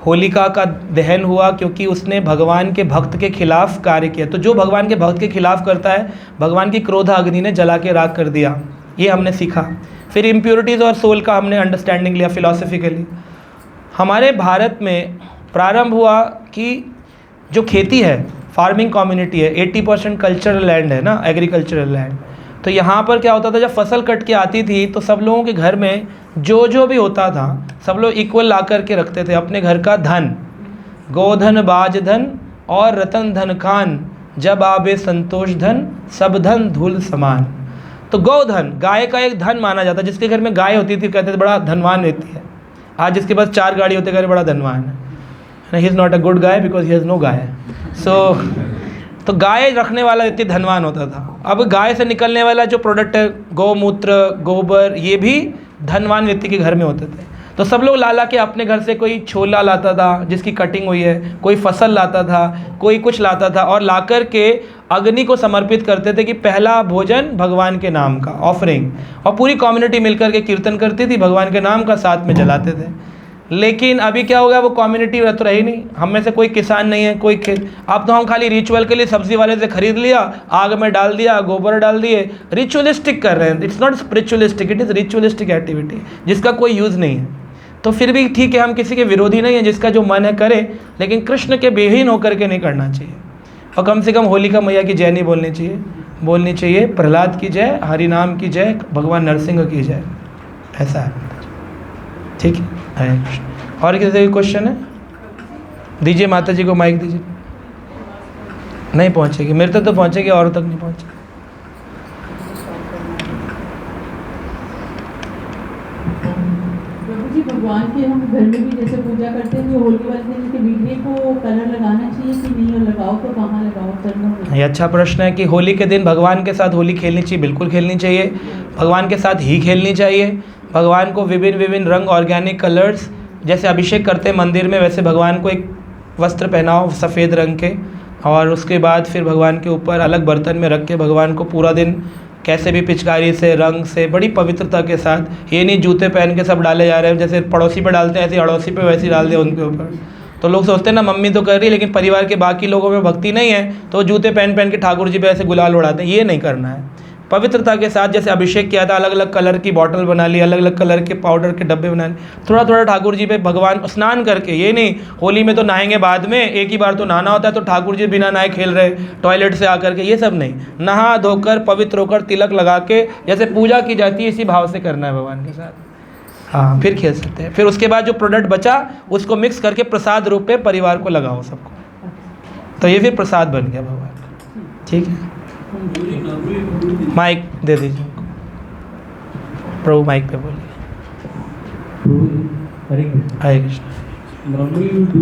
होलिका का दहन हुआ क्योंकि उसने भगवान के भक्त के खिलाफ कार्य किया। तो जो भगवान के भक्त के खिलाफ करता है, भगवान की क्रोध अग्नि ने जला के राख कर दिया, ये हमने सीखा। फिर इम्प्योरिटीज़ और सोल का हमने अंडरस्टैंडिंग लिया फिलॉसफिकली। हमारे भारत में प्रारंभ हुआ कि जो खेती है, फार्मिंग कम्युनिटी है, 80% कल्चरल लैंड है ना, एग्रीकल्चरल लैंड। तो यहाँ पर क्या होता था, जब फसल कट के आती थी तो सब लोगों के घर में जो भी होता था सब लोग इक्वल ला कर के रखते थे अपने घर का धन, गोधन बाज धन और रतन धन खान, जब आबे संतोष धन सब धन धूल समान। तो गोधन, गाय का एक धन माना जाता है, जिसके घर में गाय होती थी कहते थे बड़ा धनवान रहती है। आज जिसके पास 4 गाड़ी होते घर बड़ा धनवान है, he is not a good guy because he has no guy. तो गाय रखने वाला व्यक्ति धनवान होता था। अब गाय से निकलने वाला जो प्रोडक्ट है, गौमूत्र, गोबर, ये भी धनवान व्यक्ति के घर में होते थे। तो सब लोग ला के अपने घर से, कोई छोला लाता था जिसकी कटिंग हुई है, कोई फसल लाता था, कोई कुछ लाता था, और ला कर के अग्नि को समर्पित करते थे कि पहला भोजन भगवान के नाम का ऑफरिंग, और पूरी कम्युनिटी मिलकर के कीर्तन करती थी, भगवान के नाम का साथ में जलाते थे। लेकिन अभी क्या हो गया, वो कम्युनिटी तो रही नहीं। हम में से कोई किसान नहीं है, कोई खेत, अब तो हम खाली रिचुअल के लिए सब्जी वाले से खरीद लिया, आग में डाल दिया, गोबर डाल दिए, रिचुअलिस्टिक कर रहे हैं। It's not spiritualistic, it is ritualistic activity जिसका कोई यूज़ नहीं है। तो फिर भी ठीक है, हम किसी के विरोधी नहीं है, जिसका जो मन है करे, लेकिन कृष्ण के बेहीन होकर के नहीं करना चाहिए। और कम से कम होलिका मैया की जय नहीं बोलनी चाहिए, बोलनी चाहिए प्रहलाद की जय, हरि नाम की जय, भगवान नरसिंह की जय, ऐसा है। ठीक है, हरे कृष्ण। और किसी कोई क्वेश्चन है? दीजिए माता जी को माइक दीजिए। नहीं पहुंचेगी, मेरे तक तो पहुंचेगी, और तक नहीं पहुंचेगी। प्रभु जी, भगवान के हम घर में भी जैसे पूजा करते हैं, जो होली वाले दिन के वीडियो को कलर लगाना चाहिए कि नहीं, और लगाओ तो कहाँ लगाओ, चरणों में? ये अच्छा प्रश्न है कि होली के दिन भगवान के साथ होली खेलनी चाहिए, बिल्कुल खेलनी चाहिए, भगवान के साथ ही खेलनी चाहिए। भगवान को विभिन्न रंग, ऑर्गेनिक कलर्स, जैसे अभिषेक करते हैं मंदिर में, वैसे भगवान को एक वस्त्र पहनाओ सफ़ेद रंग के, और उसके बाद फिर भगवान के ऊपर अलग बर्तन में रख के भगवान को पूरा दिन कैसे भी पिचकारी से, रंग से, बड़ी पवित्रता के साथ, ये नहीं जूते पहन के सब डाले जा रहे हैं, जैसे पड़ोसी पे डालते हैं ऐसे अड़ोसी पे वैसे डाल दें उनके ऊपर। तो लोग सोचते हैं ना मम्मी तो कर रही है, लेकिन परिवार के बाकी लोगों में भक्ति नहीं है, तो जूते पहन के ठाकुर जी पे ऐसे गुलाल उड़ाते हैं, ये नहीं करना है। पवित्रता के साथ, जैसे अभिषेक किया था, अलग अलग कलर की बॉटल बना ली, अलग अलग कलर के पाउडर के डब्बे बना लिए, थोड़ा थोड़ा ठाकुर जी पे भगवान स्नान करके, ये नहीं होली में तो नहाएंगे बाद में, एक ही बार तो नहाना होता है, तो ठाकुर जी बिना नहाए खेल रहे टॉयलेट से आकर के, ये सब नहीं। नहा धोकर पवित्र होकर तिलक लगा के जैसे पूजा की जाती है, इसी भाव से करना है भगवान के साथ। हाँ, फिर खेल सकते हैं। फिर उसके बाद जो प्रोडक्ट बचा उसको मिक्स करके प्रसाद रूप में परिवार को लगाओ सबको, तो ये फिर प्रसाद बन गया भगवान। ठीक है, माइक दे दीजिए उनको। प्रभु माइक पे बोलिए। हरे कृष्ण। हरे कृष्ण। Normally you do